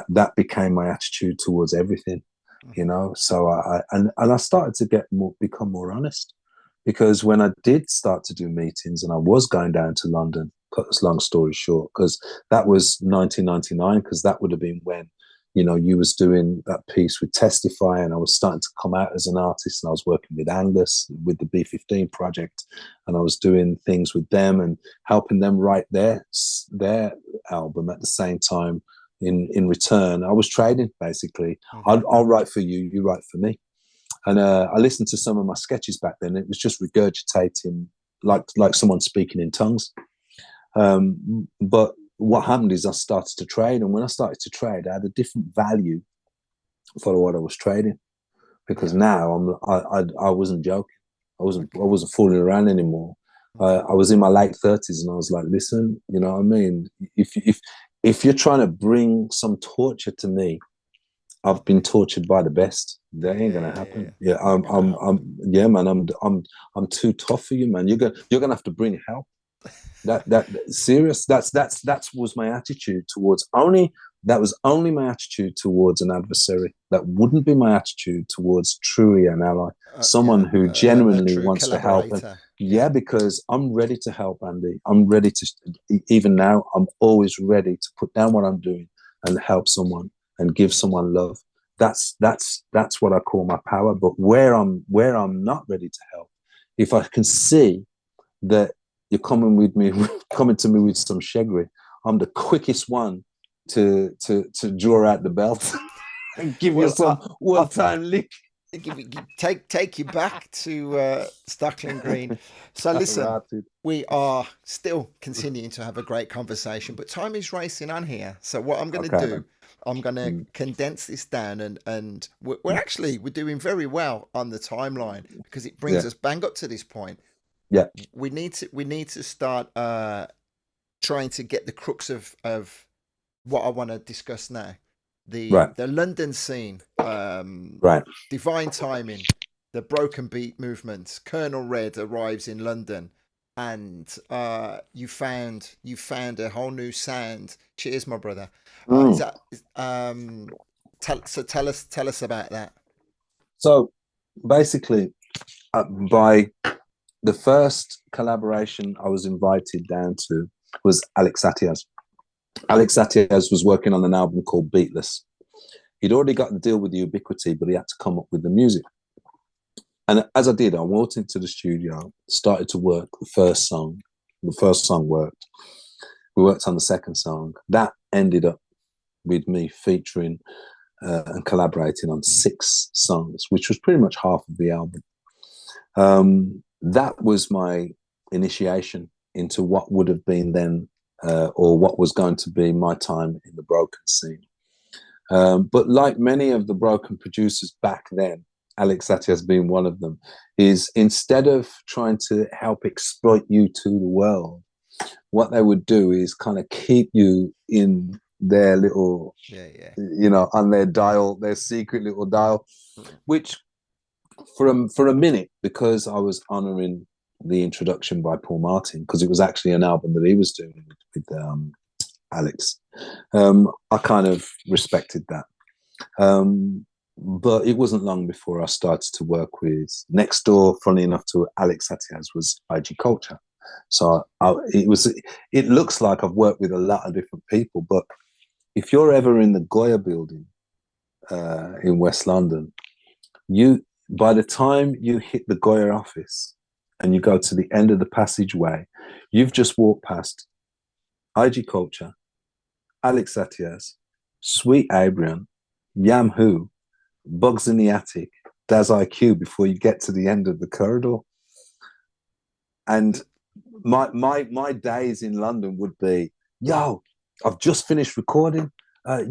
That became my attitude towards everything, you Hmm. know. So I started to become more honest, because when I did start to do meetings and I was going down to London, cut this long story short, because that was 1999, because that would have been when, you know, you was doing that piece with Testify, and I was starting to come out as an artist, and I was working with Angus with the B15 project, and I was doing things with them and helping them write their album at the same time. In return, I was trading basically. Hmm. I'll write for you, you write for me. And I listened to some of my sketches back then. It was just regurgitating like someone speaking in tongues. But what happened is I started to trade, and when I started to trade, I had a different value for what I was trading, because Yeah. now I wasn't joking. I Okay. wasn't fooling around anymore. Okay. I was in my late 30s, and I was like, listen, you know what I mean? If you're trying to bring some torture to me, I've been Hmm. tortured by the best. That ain't Yeah, gonna yeah, yeah, yeah. happen. Yeah, Not gonna happen. yeah, man. I'm too tough for you, man. You're gonna have to bring help. That serious. That's was my attitude towards only. That was only my attitude towards an adversary. That wouldn't be my attitude towards truly an ally, someone Yeah, who a genuinely true wants to help. And collaborator. yeah, Yeah. because I'm ready to help, Andy. I'm ready to. Even now, I'm always ready to put down what I'm doing and help someone and give someone love. That's what I call my power. But where I'm not ready to help, if I can see that you're coming with me, coming to me with some shaggery, I'm the quickest one to draw out the belt and give you Well, some I one time lick. take you back to Stockland Green. So listen, Rotted. we are still continuing to have a great conversation, but time is racing on here. So what I'm going to Okay, do, man. I'm going to Mm, condense this down, and mm. we're doing very well on the timeline because it brings Yeah, us bang up to this point. yeah, We need to start trying to get the crux of what I want to discuss now. right, The London scene, right. divine timing, the broken beat movement. Colonel Red arrives in London, and you found a whole new sound. Cheers, my brother. Is Mm. that tell us about that. So basically, by the first collaboration I was invited down to was Alex Atias. Alex Atias was working on an album called Beatless. He'd already got the deal with the Ubiquity, but he had to come up with the music. And as I did, I walked into the studio, started to work the first song. The first song worked. We worked on the second song. That ended up with me featuring and collaborating on 6 songs, which was pretty much half of the album. That was my initiation into what would have been then, or what was going to be my time in the broken scene. But like many of the broken producers back then, Alex Satyas being one of them, is instead of trying to help exploit you to the world, what they would do is kind of keep you in their little, on their dial, their secret little dial, which for a minute, because I was honoring the introduction by Paul Martin, because it was actually an album that he was doing with Alex, I kind of respected that. But it wasn't long before I started to work with, next door, funny enough, to Alex Satyas, was IG Culture. So it looks like I've worked with a lot of different people, but if you're ever in the Goya building in West London, by the time you hit the Goya office and you go to the end of the passageway, you've just walked past IG Culture, Alex Satyas, Sweet Abraham, Yam Who, Bugs in the Attic, Daz IQ before you get to the end of the corridor. And my days in London would be, yo, I've just finished recording.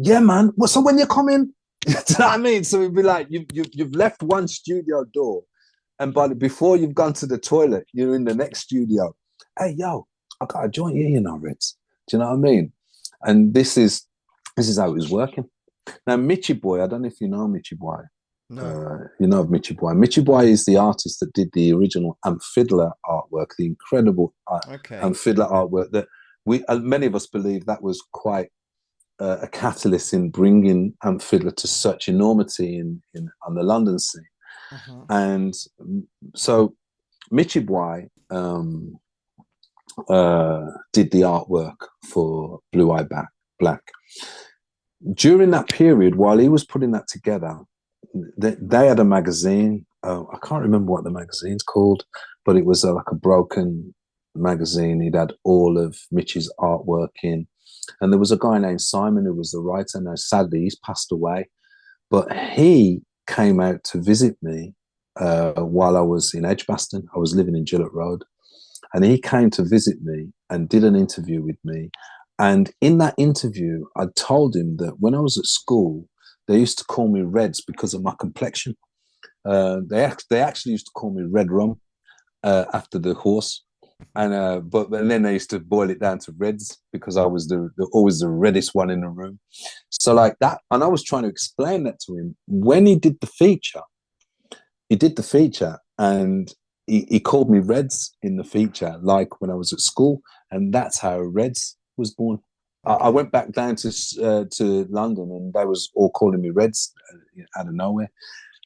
Yeah, man. Well, so when you come in, you know what I mean? So it'd be like you've left one studio door, and before you've gone to the toilet, you're in the next studio. Hey, yo, I got a joint here, Ritz. Do you know what I mean? And this is how it was working. Now, Mitchie Boy, I don't know if you know Mitchie Boy. No. You know of Mitchie Boy. Mitchie Boy is the artist that did the original Fiddler artwork, the incredible Fiddler artwork that many of us believe that was quite a catalyst in bringing Fiddler to such enormity on the London scene. And so Mitchie Boy did the artwork for Blue Eye Black. During that period, while he was putting that together, they had a magazine. I can't remember what the magazine's called, but it was like a broken magazine. He'd had all of Mitch's artwork in. And there was a guy named Simon who was the writer. Now, sadly, he's passed away. But he came out to visit me while I was in Edgbaston. I was living in Gillett Road. And he came to visit me and did an interview with me. And in that interview, I told him that when I was at school, they used to call me Reds because of my complexion. They actually used to call me Red Rum after the horse. And then they used to boil it down to Reds because I was always the reddest one in the room. So like that, and I was trying to explain that to him. When he did the feature, and he called me Reds in the feature, like when I was at school, and that's how Reds was born. Okay. I went back down to London, and they was all calling me Reds out of nowhere,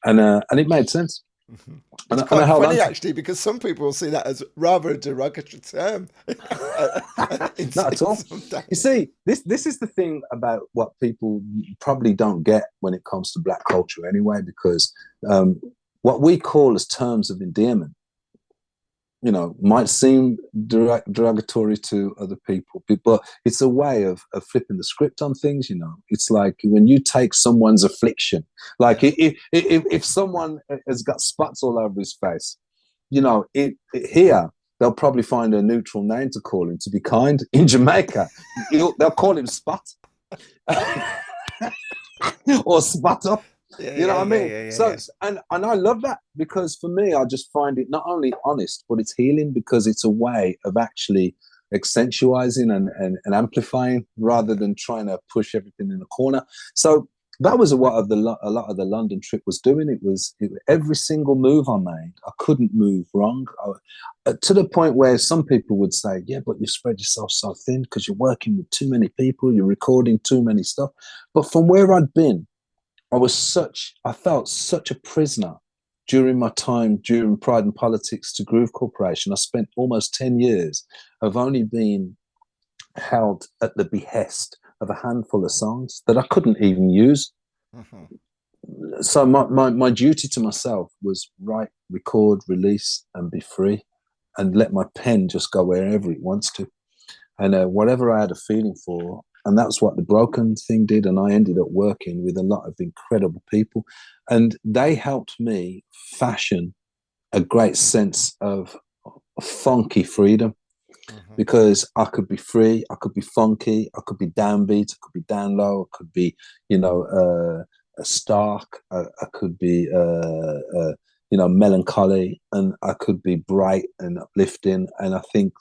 and it made sense. Mm-hmm. It's quite funny actually, because some people see that as rather a derogatory term. Not at all. You see, this is the thing about what people probably don't get when it comes to Black culture anyway, because what we call as terms of endearment, might seem derogatory to other people, but it's a way of flipping the script on things. It's like when you take someone's affliction, like if someone has got spots all over his face, here they'll probably find a neutral name to call him to be kind. In Jamaica, they'll call him Spot or Spot Up. What I mean? Yeah. And I love that, because for me, I just find it not only honest, but it's healing, because it's a way of actually accentuating and amplifying rather than trying to push everything in a corner. So that was what a lot of the London trip was doing. It was every single move I made, I couldn't move wrong. To the point where some people would say, yeah, but you spread yourself so thin because you're working with too many people, you're recording too many stuff. But from where I'd been, I felt such a prisoner during my time during Pride and Politics to Groove Corporation. I spent almost 10 years of only being held at the behest of a handful of songs that I couldn't even use. Mm-hmm. So my duty to myself was write, record, release, and be free, and let my pen just go wherever it wants to. And whatever I had a feeling for, and that's what the Broken thing did. And I ended up working with a lot of incredible people, and they helped me fashion a great sense of funky freedom. Mm-hmm. Because I could be free, I could be funky, I could be downbeat, I could be down low, I could be, stark. I could be melancholy, and I could be bright and uplifting. And I think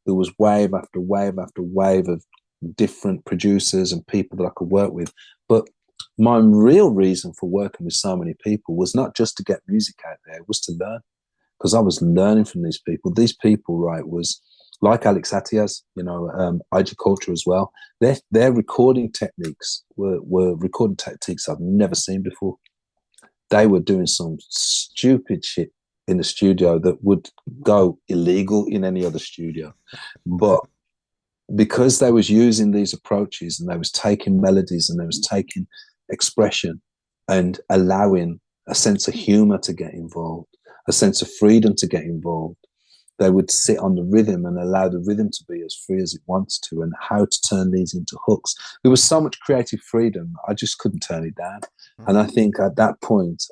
there was wave after wave after wave of different producers and people that I could work with. But my real reason for working with so many people was not just to get music out there, it was to learn, because I was learning from these people. These people, right, was like Alex Atias, IG Culture as well. Their recording techniques were recording techniques I've never seen before. They were doing some stupid shit in the studio that would go illegal in any other studio. But because they was using these approaches, and they was taking melodies, and they was taking expression, and allowing a sense of humor to get involved, a sense of freedom to get involved, they would sit on the rhythm and allow the rhythm to be as free as it wants to, and how to turn these into hooks. There was so much creative freedom, I just couldn't turn it down. And I think at that point,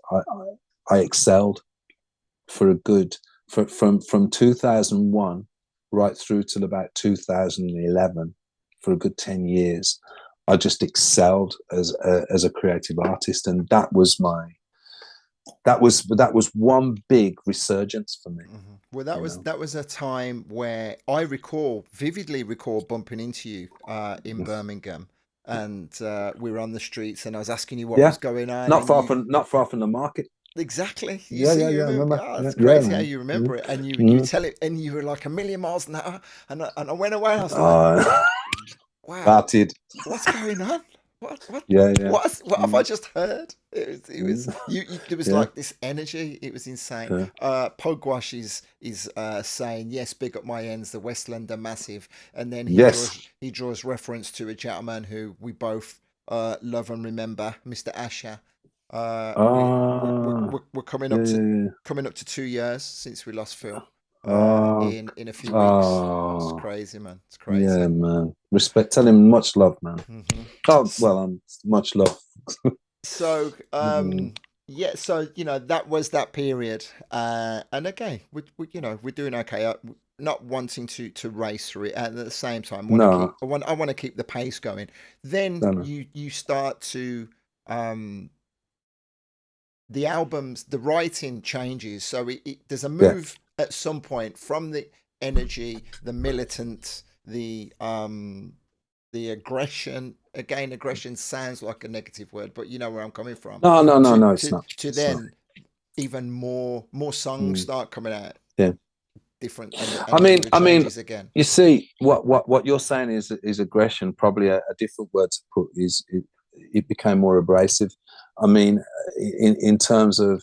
I excelled for a good, from 2001 right through till about 2011, for a good 10 years. I just excelled as a creative artist, and that was one big resurgence for me. Well, that was a time where I vividly recall bumping into you in Birmingham, and we were on the streets, and I was asking you what Yeah, was going on, not and far you from not far from the market. exactly. You Yeah, see, yeah, you yeah. I remember. remember. Oh, Yeah, it's yeah, crazy how man. you remember it, and you Mm-hmm. tell it, and you were like a million miles an hour, and I went away, and I was like, Uh, wow, Started. what's going on? Yeah, yeah. What have I Mm, just heard? It was mm, you there was yeah, like this energy. It was insane. yeah. Pogwash is saying yes, big up my ends. The Westland are massive, and then Yes. he draws reference to a gentleman who we both love and remember, Mr. Asher. We're Yeah, yeah, yeah. coming up to 2 years since we lost Phil. Uh, In a few weeks. It's uh, crazy, man. It's yeah, crazy. man. Respect. Tell him much love, man. hmm Oh, well, much love. So Mm, yeah, so that was that period, and again we're doing okay. Not wanting to race through it, and at the same time no, I want to keep the pace going. Then no, no. you start to um the albums, the writing changes, so there's a Yeah. move at some point from the energy, the militant, the aggression. Again, aggression sounds like a negative word, but you know where I'm coming from. No, no, no, To no. It's to not. to It's not. then even more songs Mm, start coming out yeah. different, I and mean, then the I mean, changes again. you see, what you're saying is aggression. Probably a different word to put is it became more abrasive. I mean, in terms of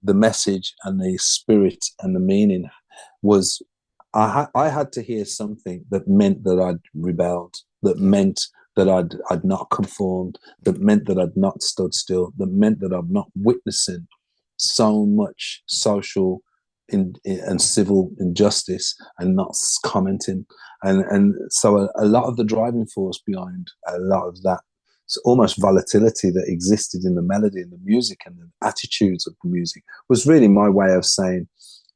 the message and the spirit and the meaning was, I had to hear something that meant that I'd rebelled, that Yeah. meant that I'd not conformed, that meant that I'd not stood still, that meant that I'm not witnessing so much social and civil injustice and not commenting. And so a lot of the driving force behind a lot of that, so almost volatility that existed in the melody and the music and the attitudes of the music, was really my way of saying,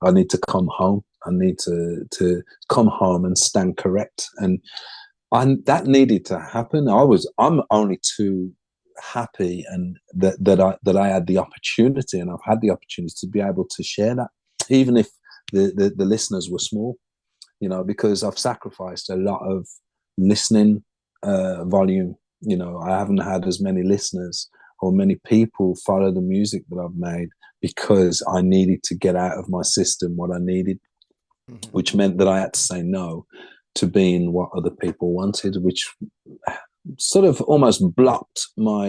I need to come home. I need to come home and stand correct. And that needed to happen. I'm only too happy and that I had the opportunity, and I've had the opportunity to be able to share that, even if the listeners were small, because I've sacrificed a lot of listening volume. I haven't had as many listeners or many people follow the music that I've made, because I needed to get out of my system what I needed, hmm which meant that I had to say no to being what other people wanted, which sort of almost blocked my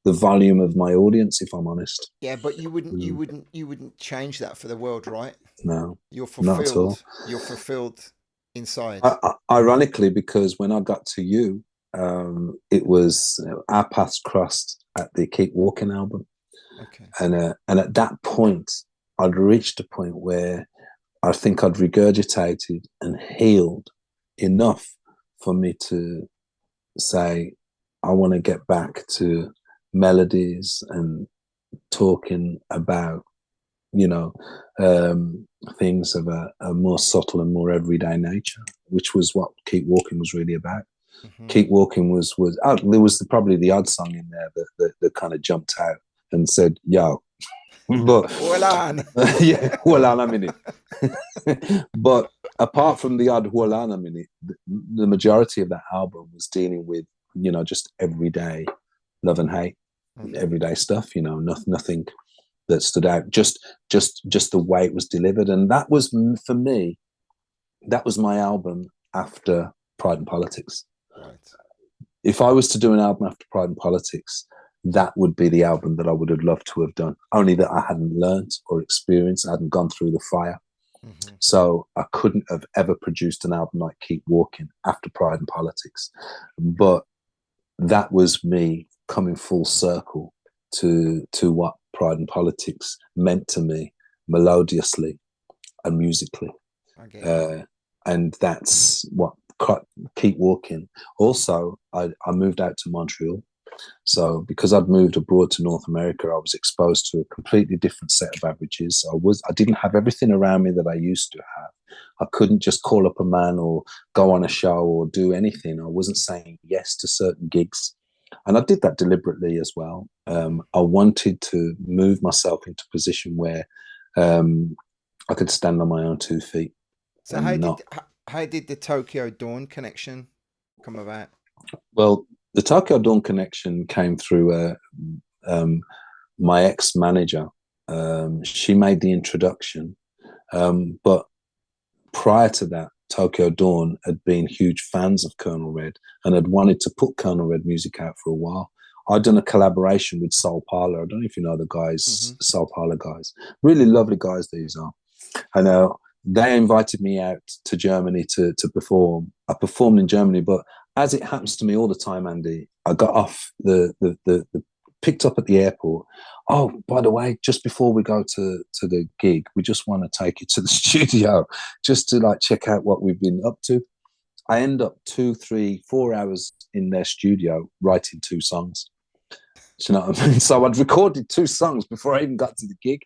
the volume of my audience, if I'm honest. Yeah, but Mm, you wouldn't change that for the world, right? no, You're not at all. fulfilled. You're fulfilled inside. Ironically, because when I got to you, it was our paths crossed at the Keep Walking album, Okay. and at that point, I'd reached a point where I think I'd regurgitated and healed enough for me to say, I want to get back to melodies and talking about, you know, things of a more subtle and more everyday nature, which was what Keep Walking was really about. Hmm. Keep Walking was oh, there was probably the odd song in there that kind of jumped out and said, "Yo," but Well on. yeah, well, I'm in it. But apart from the odd well, I'm in it, the majority of that album was dealing with just everyday love and hate, Hmm. everyday stuff. Nothing that stood out. Just the way it was delivered, and that was for me. That was my album after Pride and Politics. Right. If I was to do an album after Pride and Politics, that would be the album that I would have loved to have done. Only that I hadn't learned or experienced, I hadn't gone through the fire. Hmm. So I couldn't have ever produced an album like Keep Walking after Pride and Politics. But that was me coming full circle to what Pride and Politics meant to me melodiously and musically. I get you. Uh, and that's what Keep Walking. Also, I moved out to Montreal. So because I'd moved abroad to North America, I was exposed to a completely different set of averages. I didn't have everything around me that I used to have. I couldn't just call up a man or go on a show or do anything. I wasn't saying yes to certain gigs. And I did that deliberately as well. Hmm. I wanted to move myself into a position where I could stand on my own 2 feet So and not. how did the Tokyo Dawn connection come about? Well, the Tokyo Dawn connection came through um, my ex-manager. She made the introduction, but prior to that, Tokyo Dawn had been huge fans of Colonel Red and had wanted to put Colonel Red music out for a while. I'd done a collaboration with Soul Parlour. I don't know if you know the guys, Hmm. Soul Parlour guys. Really lovely guys these are. And they invited me out to Germany to perform. I performed in Germany, but as it happens to me all the time, Andy, I got off the picked up at the airport. Oh, by the way, just before we go to the gig, we just want to take you to the studio just to like check out what we've been up to. I end up 2, 3, 4 hours in their studio writing 2 songs. Do you know what I mean? So I'd recorded 2 songs before I even got to the gig.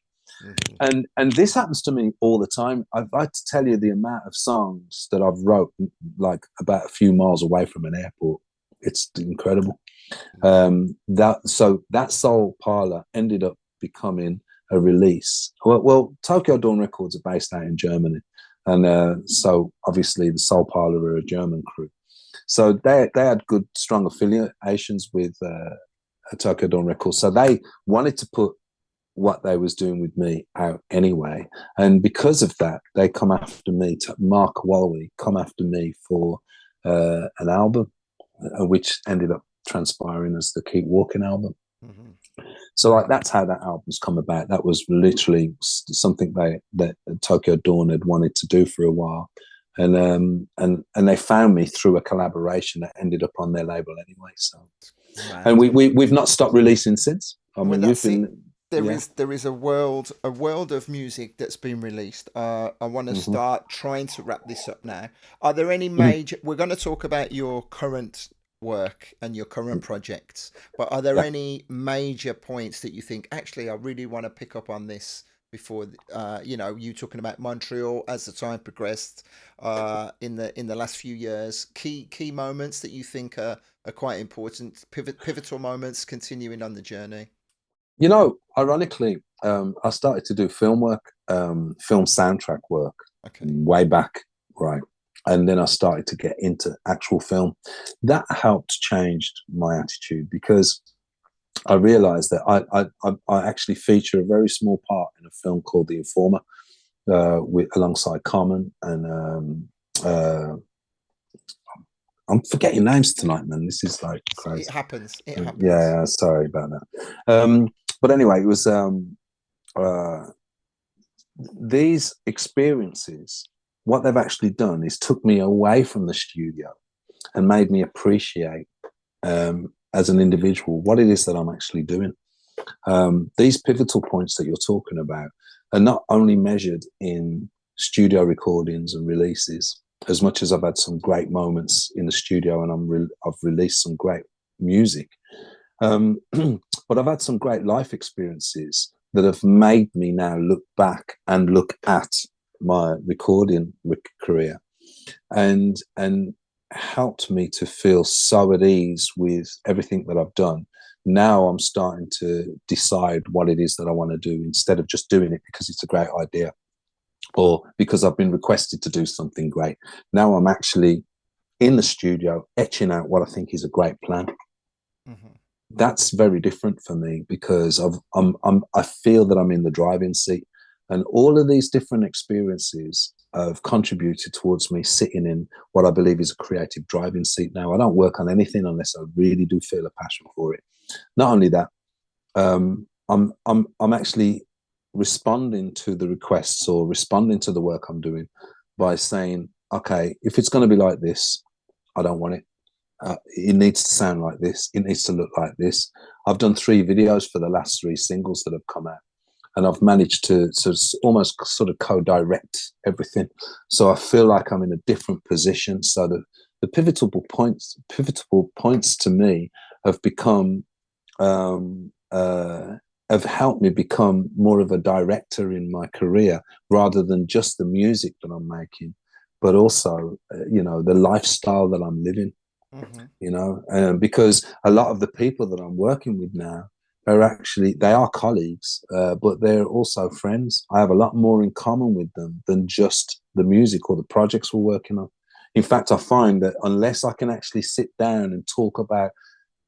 Hmm. And this happens to me all the time. I've had to tell you the amount of songs that I've wrote like about a few miles away from an airport. It's incredible. That Soul Parlour ended up becoming a release. Well, Tokyo Dawn Records are based out in Germany, and so obviously the Soul Parlour are a German crew. So they had good, strong affiliations with Tokyo Dawn Records. So they wanted to put what they was doing with me out anyway. And because of that, they come after me, Mark Walwy come after me for an album, which ended up transpiring as the Keep Walking album. Hmm. So like that's how that album's come about. That was literally something that Tokyo Dawn had wanted to do for a while. And they found me through a collaboration that ended up on their label anyway. So, and Mad. we've not stopped releasing since. I Well, mean, we've that's it. been, There yeah. is a world of music that's been released. I want to Mm-hmm. start trying to wrap this up now. Are there any Mm-hmm. major? We're going to talk about your current work and your current projects, but are there Yeah. any major points that you think actually I really want to pick up on this before? You talking about Montreal as the time progressed in the last few years. Key moments that you think are quite important, pivotal moments continuing on the journey. Ironically, I started to do film work, film soundtrack work Okay. way back, right? And then I started to get into actual film. That helped change my attitude because I realized that I actually feature a very small part in a film called The Informer alongside Common and I'm forgetting names tonight, man. This is like It crazy. happens. It happens. Yeah, sorry about that. But anyway, it was uh, these experiences. What they've actually done is took me away from the studio and made me appreciate as an individual what it is that I'm actually doing. These pivotal points that you're talking about are not only measured in studio recordings and releases, as much as I've had some great moments in the studio and I've released some great music, but I've had some great life experiences that have made me now look back and look at my recording career and helped me to feel so at ease with everything that I've done. Now I'm starting to decide what it is that I want to do instead of just doing it because it's a great idea or because I've been requested to do something great. Now I'm actually in the studio etching out what I think is a great plan. Mm-hmm. That's very different for me because I feel that I'm in the driving seat, and all of these different experiences have contributed towards me sitting in what I believe is a creative driving seat now. I don't work on anything unless I really do feel a passion for it. Not only that, I'm actually responding to the requests or responding to the work I'm doing by saying, okay, if it's going to be like this, I don't want it. It needs to sound like this. It needs to look like this. I've done 3 videos for the last 3 singles that have come out, and I've managed to almost sort of co-direct everything. So I feel like I'm in a different position. So the pivotal points to me have become have helped me become more of a director in my career rather than just the music that I'm making, but also the lifestyle that I'm living. Mm-hmm. Because a lot of the people that I'm working with now they are colleagues, but they're also friends. I have a lot more in common with them than just the music or the projects we're working on. In fact, I find that unless I can actually sit down and talk about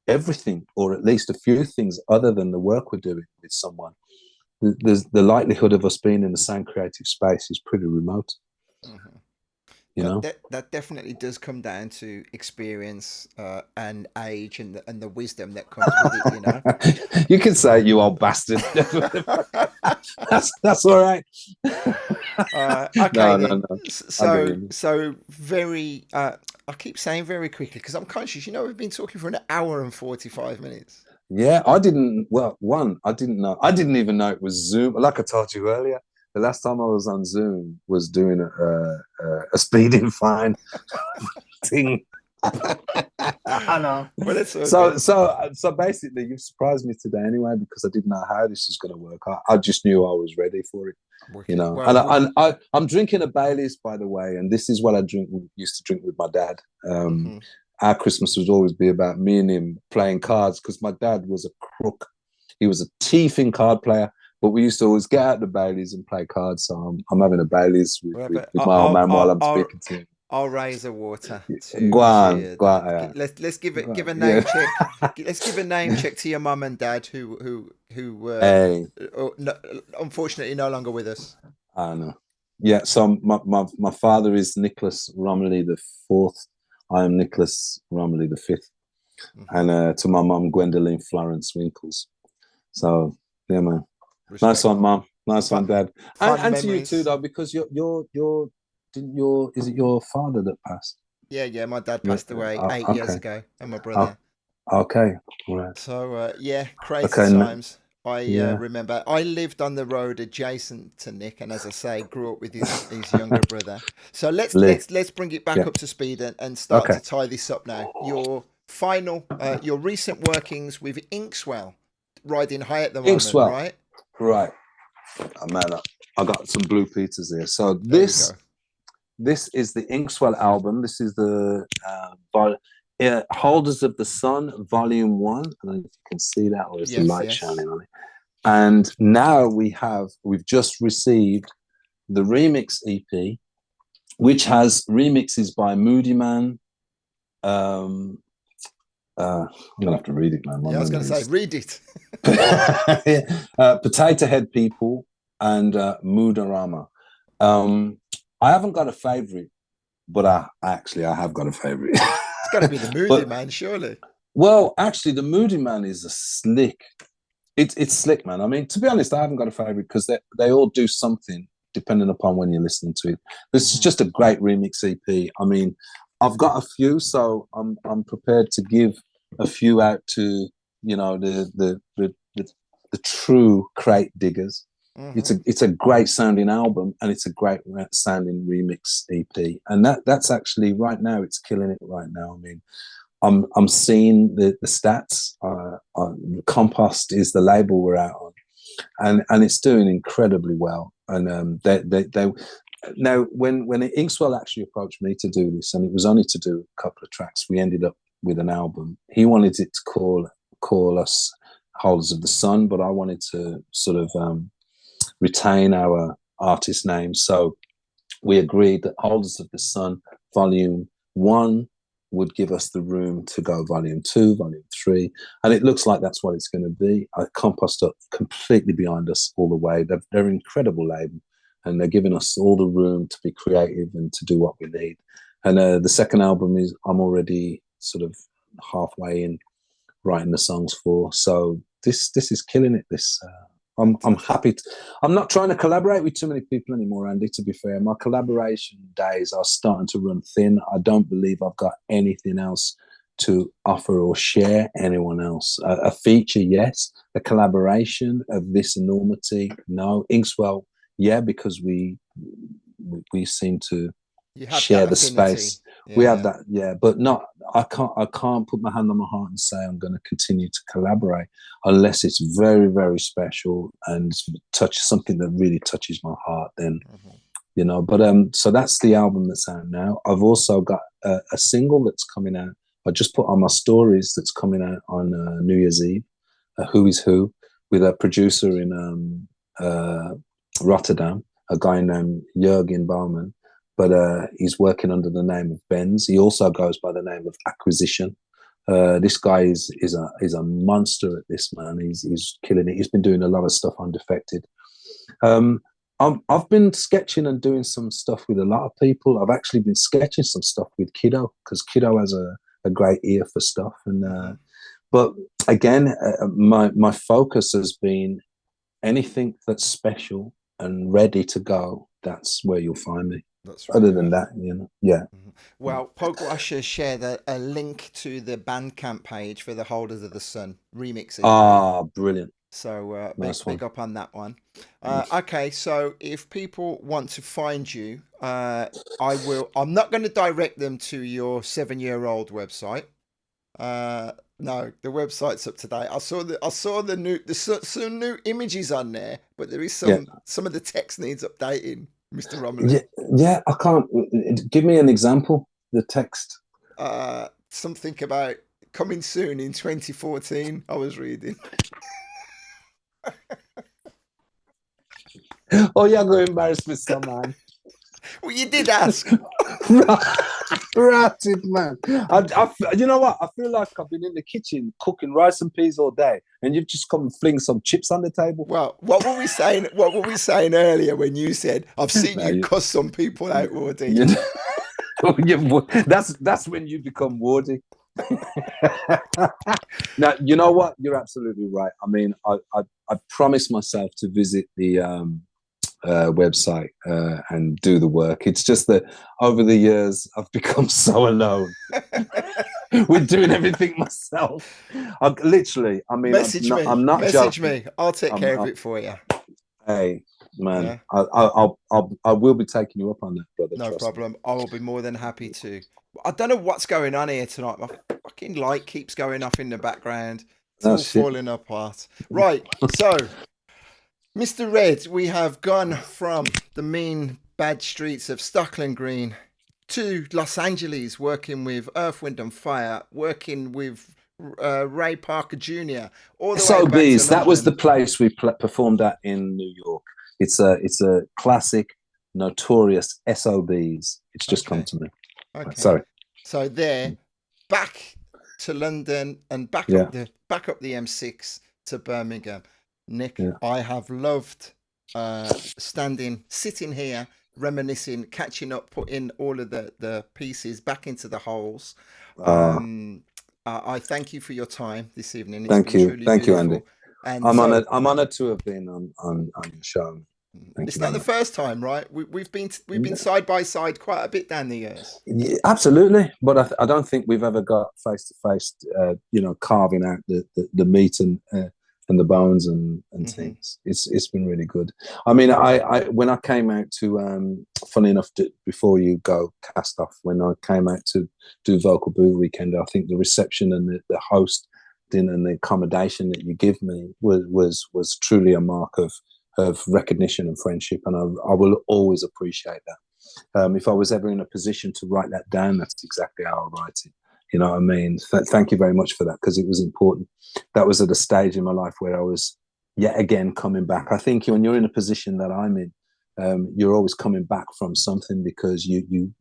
everything, or at least a few things other than the work we're doing with someone, the likelihood of us being in the same creative space is pretty remote. Mm-hmm. That definitely does come down to experience and age and the wisdom that comes with it. You can say, you old bastard. that's all right. Okay, no. So very. I keep saying very quickly because I'm conscious. We've been talking for an hour and 45 minutes. Yeah, I didn't. Well, I didn't know. I didn't even know it was Zoom. Like I told you earlier, the last time I was on Zoom was doing a speeding fine thing. I know. Well, it's so basically, you've surprised me today anyway because I didn't know how this was going to work. I just knew I was ready for it. Well, and I'm drinking a Baileys, by the way, and this is what I used to drink with my dad. Mm-hmm. Our Christmas would always be about me and him playing cards because my dad was a crook. He was a thieving card player, but we used to always get out the Baileys and play cards. So I'm having a Baileys with my old man while I'm speaking to him. I'll raise a water. Go on. Let's give a name check. Let's give a name check to your mum and dad who unfortunately no longer with us. I know. Yeah. So my father is Nicholas Romilly the Fourth. I am Nicholas Romilly the Fifth, mm-hmm. And to my mum Gwendolyn Florence Winkles. So yeah, man. Respect. Nice one, mum. Nice one, dad. And to you too, though, because is it your father that passed? Yeah. My dad passed away 8 years ago, and my brother. Okay, right. So crazy times. I remember I lived on the road adjacent to Nick, and as I say, grew up with his younger brother. So let's bring it back up to speed and start to tie this up now. Your recent workings with Inkswell, riding high at the moment, Inkswell. right? Right. Oh, man, I got some Blue Peters here. So this is the Inkswell album. This is the Holders of the Sun, Volume 1. I don't know if you can see that, or is the light shining on it? And now we've just received the remix EP, which has remixes by Moody Man. I'm gonna have to read it, man. I was gonna say, read it. Potato Head People and Moodarama. I haven't got a favorite, but I have got a favorite. It's got to be the Moody Man, surely. Well, actually, the Moody Man is a slick. It's slick, man. I mean, to be honest, I haven't got a favorite because they all do something depending upon when you're listening to it. This is just a great remix EP. I mean, I've got a few, so I'm prepared to give a few out to the true crate diggers. Mm-hmm. It's a great sounding album, and it's a great sounding remix EP, and that's actually right now it's killing it right now. I mean, I'm seeing the stats. Compost is the label we're out on, and it's doing incredibly well. And they now when Inkswell actually approached me to do this, and it was only to do a couple of tracks, we ended up with an album. He wanted it to call us Holders of the Sun, but I wanted to sort of retain our artist name. So we agreed that Holders of the Sun Volume 1 would give us the room to go Volume 2, Volume 3, and it looks like that's what it's going to be. Compost are completely behind us all the way. They're an incredible label, and they're giving us all the room to be creative and to do what we need. And the second album is I'm already sort of halfway in writing the songs for. So this is killing it. I'm happy. I'm not trying to collaborate with too many people anymore, Andy, to be fair. My collaboration days are starting to run thin. I don't believe I've got anything else to offer or share anyone else. A feature, yes. A collaboration of this enormity, no. Inkswell, yeah, because we seem to share the space. Yeah, we have that, yeah, but not. I can't put my hand on my heart and say I'm going to continue to collaborate unless it's very, very special and touch something that really touches my heart. Then, you know. But so that's the album that's out now. I've also got a single that's coming out. I just put on my stories that's coming out on New Year's Eve. Who is Who, with a producer in Rotterdam, a guy named Jurgen Baumann. But he's working under the name of Benz. He also goes by the name of Acquisition. This guy is a monster at this, man. He's killing it. He's been doing a lot of stuff on Defected. I've been sketching and doing some stuff with a lot of people. I've actually been sketching some stuff with Kiddo, because Kiddo has a great ear for stuff. And but again, my focus has been anything that's special and ready to go. That's where you'll find me. That's right. Other than that, you know, yeah. Well, Pogwash has shared a link to the Bandcamp page for the Holders of the Sun remix. Ah, brilliant. So big up on that one. Okay, so if people want to find you, I'm not going to direct them to your 7-year-old website. No, the website's up to date. I saw some new images on there, but there is some of the text needs updating. Mr. Romilly. Yeah, I can't. Give me an example. The text. Something about coming soon in 2014. I was reading. Oh, you're going to embarrass me, some man. Well, you did ask. Right, man. You know what? I feel like I've been in the kitchen cooking rice and peas all day, and you've just come and fling some chips on the table. Well, what were we saying? What were we saying earlier when you said, "I've seen you cuss some people out, Wardy"? That's when you become Wardy. Now, you know what? You're absolutely right. I mean, I promised myself to visit the website and do the work. It's just that over the years I've become so alone with doing everything myself. Message me. I'll take care of it for you. Hey, man, yeah. I will be taking you up on that, brother. No problem. I will be more than happy to. I don't know what's going on here tonight. My fucking light keeps going off in the background. It's all falling apart. Right, so Mr. Red, we have gone from the mean, bad streets of Stockland Green to Los Angeles, working with Earth, Wind and Fire, working with Ray Parker Jr. All the SOBs, way back to that was the place we performed at in New York. It's a classic, notorious SOBs. It's just come to me. Okay. Sorry. So there, back to London and back up the M6 to Birmingham. Nick, I have loved sitting here, reminiscing, catching up, putting all of the pieces back into the holes. I thank you for your time this evening. Thank you, Andy. And I'm honored to have been on your show. It's not the first time, right? We've been side by side quite a bit down the years. Yeah, absolutely, but I don't think we've ever got face to face. Carving out the meat and the bones and things. It's been really good. I mean, I when I came out to funny enough, before you go cast off, when I came out to do Vocal Booth Weekend, I think the reception and the host and the accommodation that you give me was truly a mark of of recognition and friendship, and I will always appreciate that. If I was ever in a position to write that down, that's exactly how I write it. You know what I mean? Thank you very much for that, because it was important. That was at a stage in my life where I was yet again coming back. I think when you're in a position that I'm in, you're always coming back from something, because you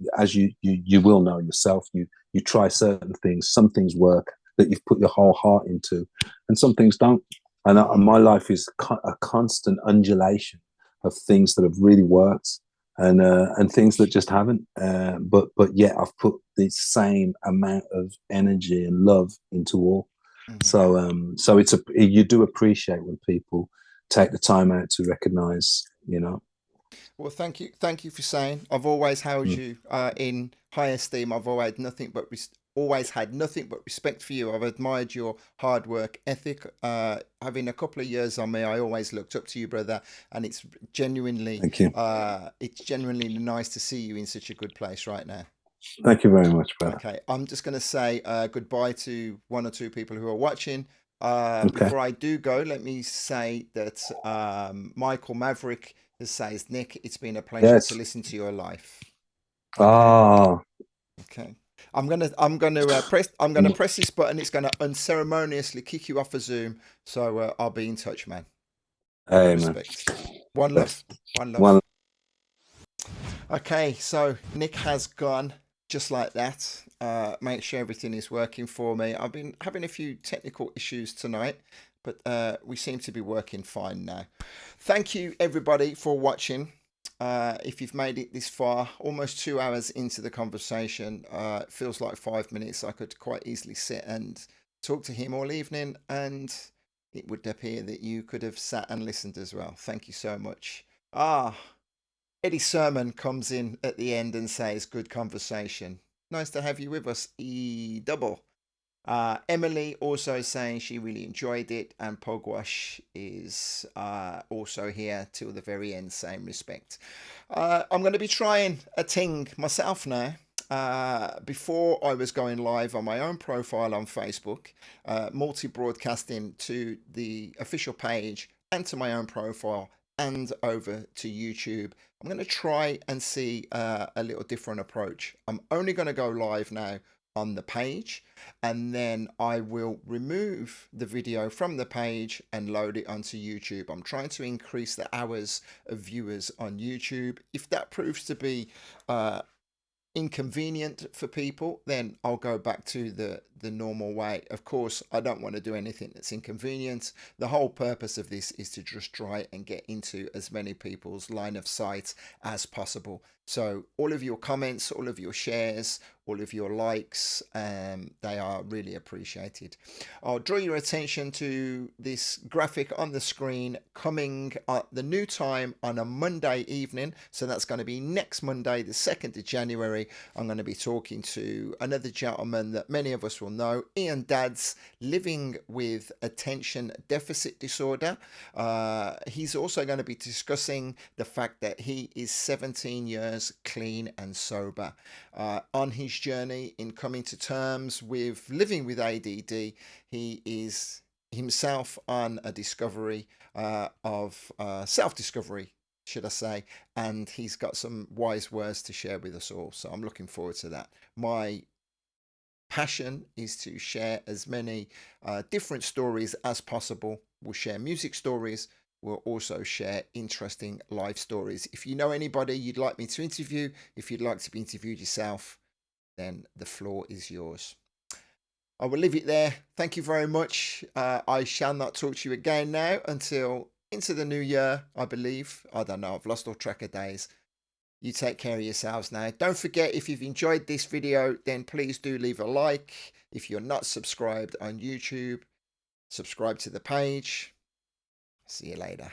will know yourself. You try certain things. Some things work that you've put your whole heart into, and some things don't. And my life is a constant undulation of things that have really worked, and things that just haven't. But yet I've put the same amount of energy and love into all. So you do appreciate when people take the time out to recognize, you know. Well, thank you for saying. I've always held Mm. you in high esteem. I've always had nothing but respect for you. I've admired your hard work ethic. Having a couple of years on me, I always looked up to you, brother, and Thank you. it's genuinely nice to see you in such a good place right now. Thank you very much, brother. Okay, I'm just going to say goodbye to one or two people who are watching. Okay. Before I do go, let me say that Michael Maverick has says, Nick, it's been a pleasure to Yes. listen to your life. Okay, Ah. okay. I'm gonna press this button. It's gonna unceremoniously kick you off of Zoom. So I'll be in touch, man. Hey, man. Respect. One love. Best. One One. love. Okay, so Nick has gone just like that. Make sure everything is working for me. I've been having a few technical issues tonight, but we seem to be working fine now. Thank you, everybody, for watching. If you've made it this far, almost 2 hours into the conversation, it feels like 5 minutes. I could quite easily sit and talk to him all evening, and it would appear that you could have sat and listened as well. Thank you so much. Eddie Sermon comes in at the end and says, good conversation. Nice to have you with us, E double. Emily also saying she really enjoyed it, and Pogwash is also here till the very end, same respect. I'm going to be trying a ting myself now. Before I was going live on my own profile on Facebook, multi-broadcasting to the official page and to my own profile and over to YouTube. I'm going to try and see a little different approach. I'm only going to go live now on the page, and then I will remove the video from the page and load it onto YouTube. I'm trying to increase the hours of viewers on YouTube. If that proves to be inconvenient for people, then I'll go back to the normal way. Of course, I don't want to do anything that's inconvenient. The whole purpose of this is to just try and get into as many people's line of sight as possible. So all of your comments, all of your shares, all of your likes, they are really appreciated. I'll draw your attention to this graphic on the screen coming at the new time on a Monday evening. So that's going to be next Monday, the 2nd of January. I'm going to be talking to another gentleman that many of us will know, Ian Dadds, living with attention deficit disorder. He's also going to be discussing the fact that he is 17 years clean and sober. On his journey in coming to terms with living with ADD, he is himself on a discovery of self-discovery, should I say, and he's got some wise words to share with us all. So I'm looking forward to that. My passion is to share as many different stories as possible. We'll share music stories. We'll also share interesting life stories. If you know anybody you'd like me to interview, if you'd like to be interviewed yourself, then the floor is yours. I will leave it there. Thank you very much. I shall not talk to you again now until into the new year, I believe. I don't know. I've lost all track of days. You take care of yourselves now. Don't forget, if you've enjoyed this video, then please do leave a like. If you're not subscribed on YouTube, subscribe to the page. See you later.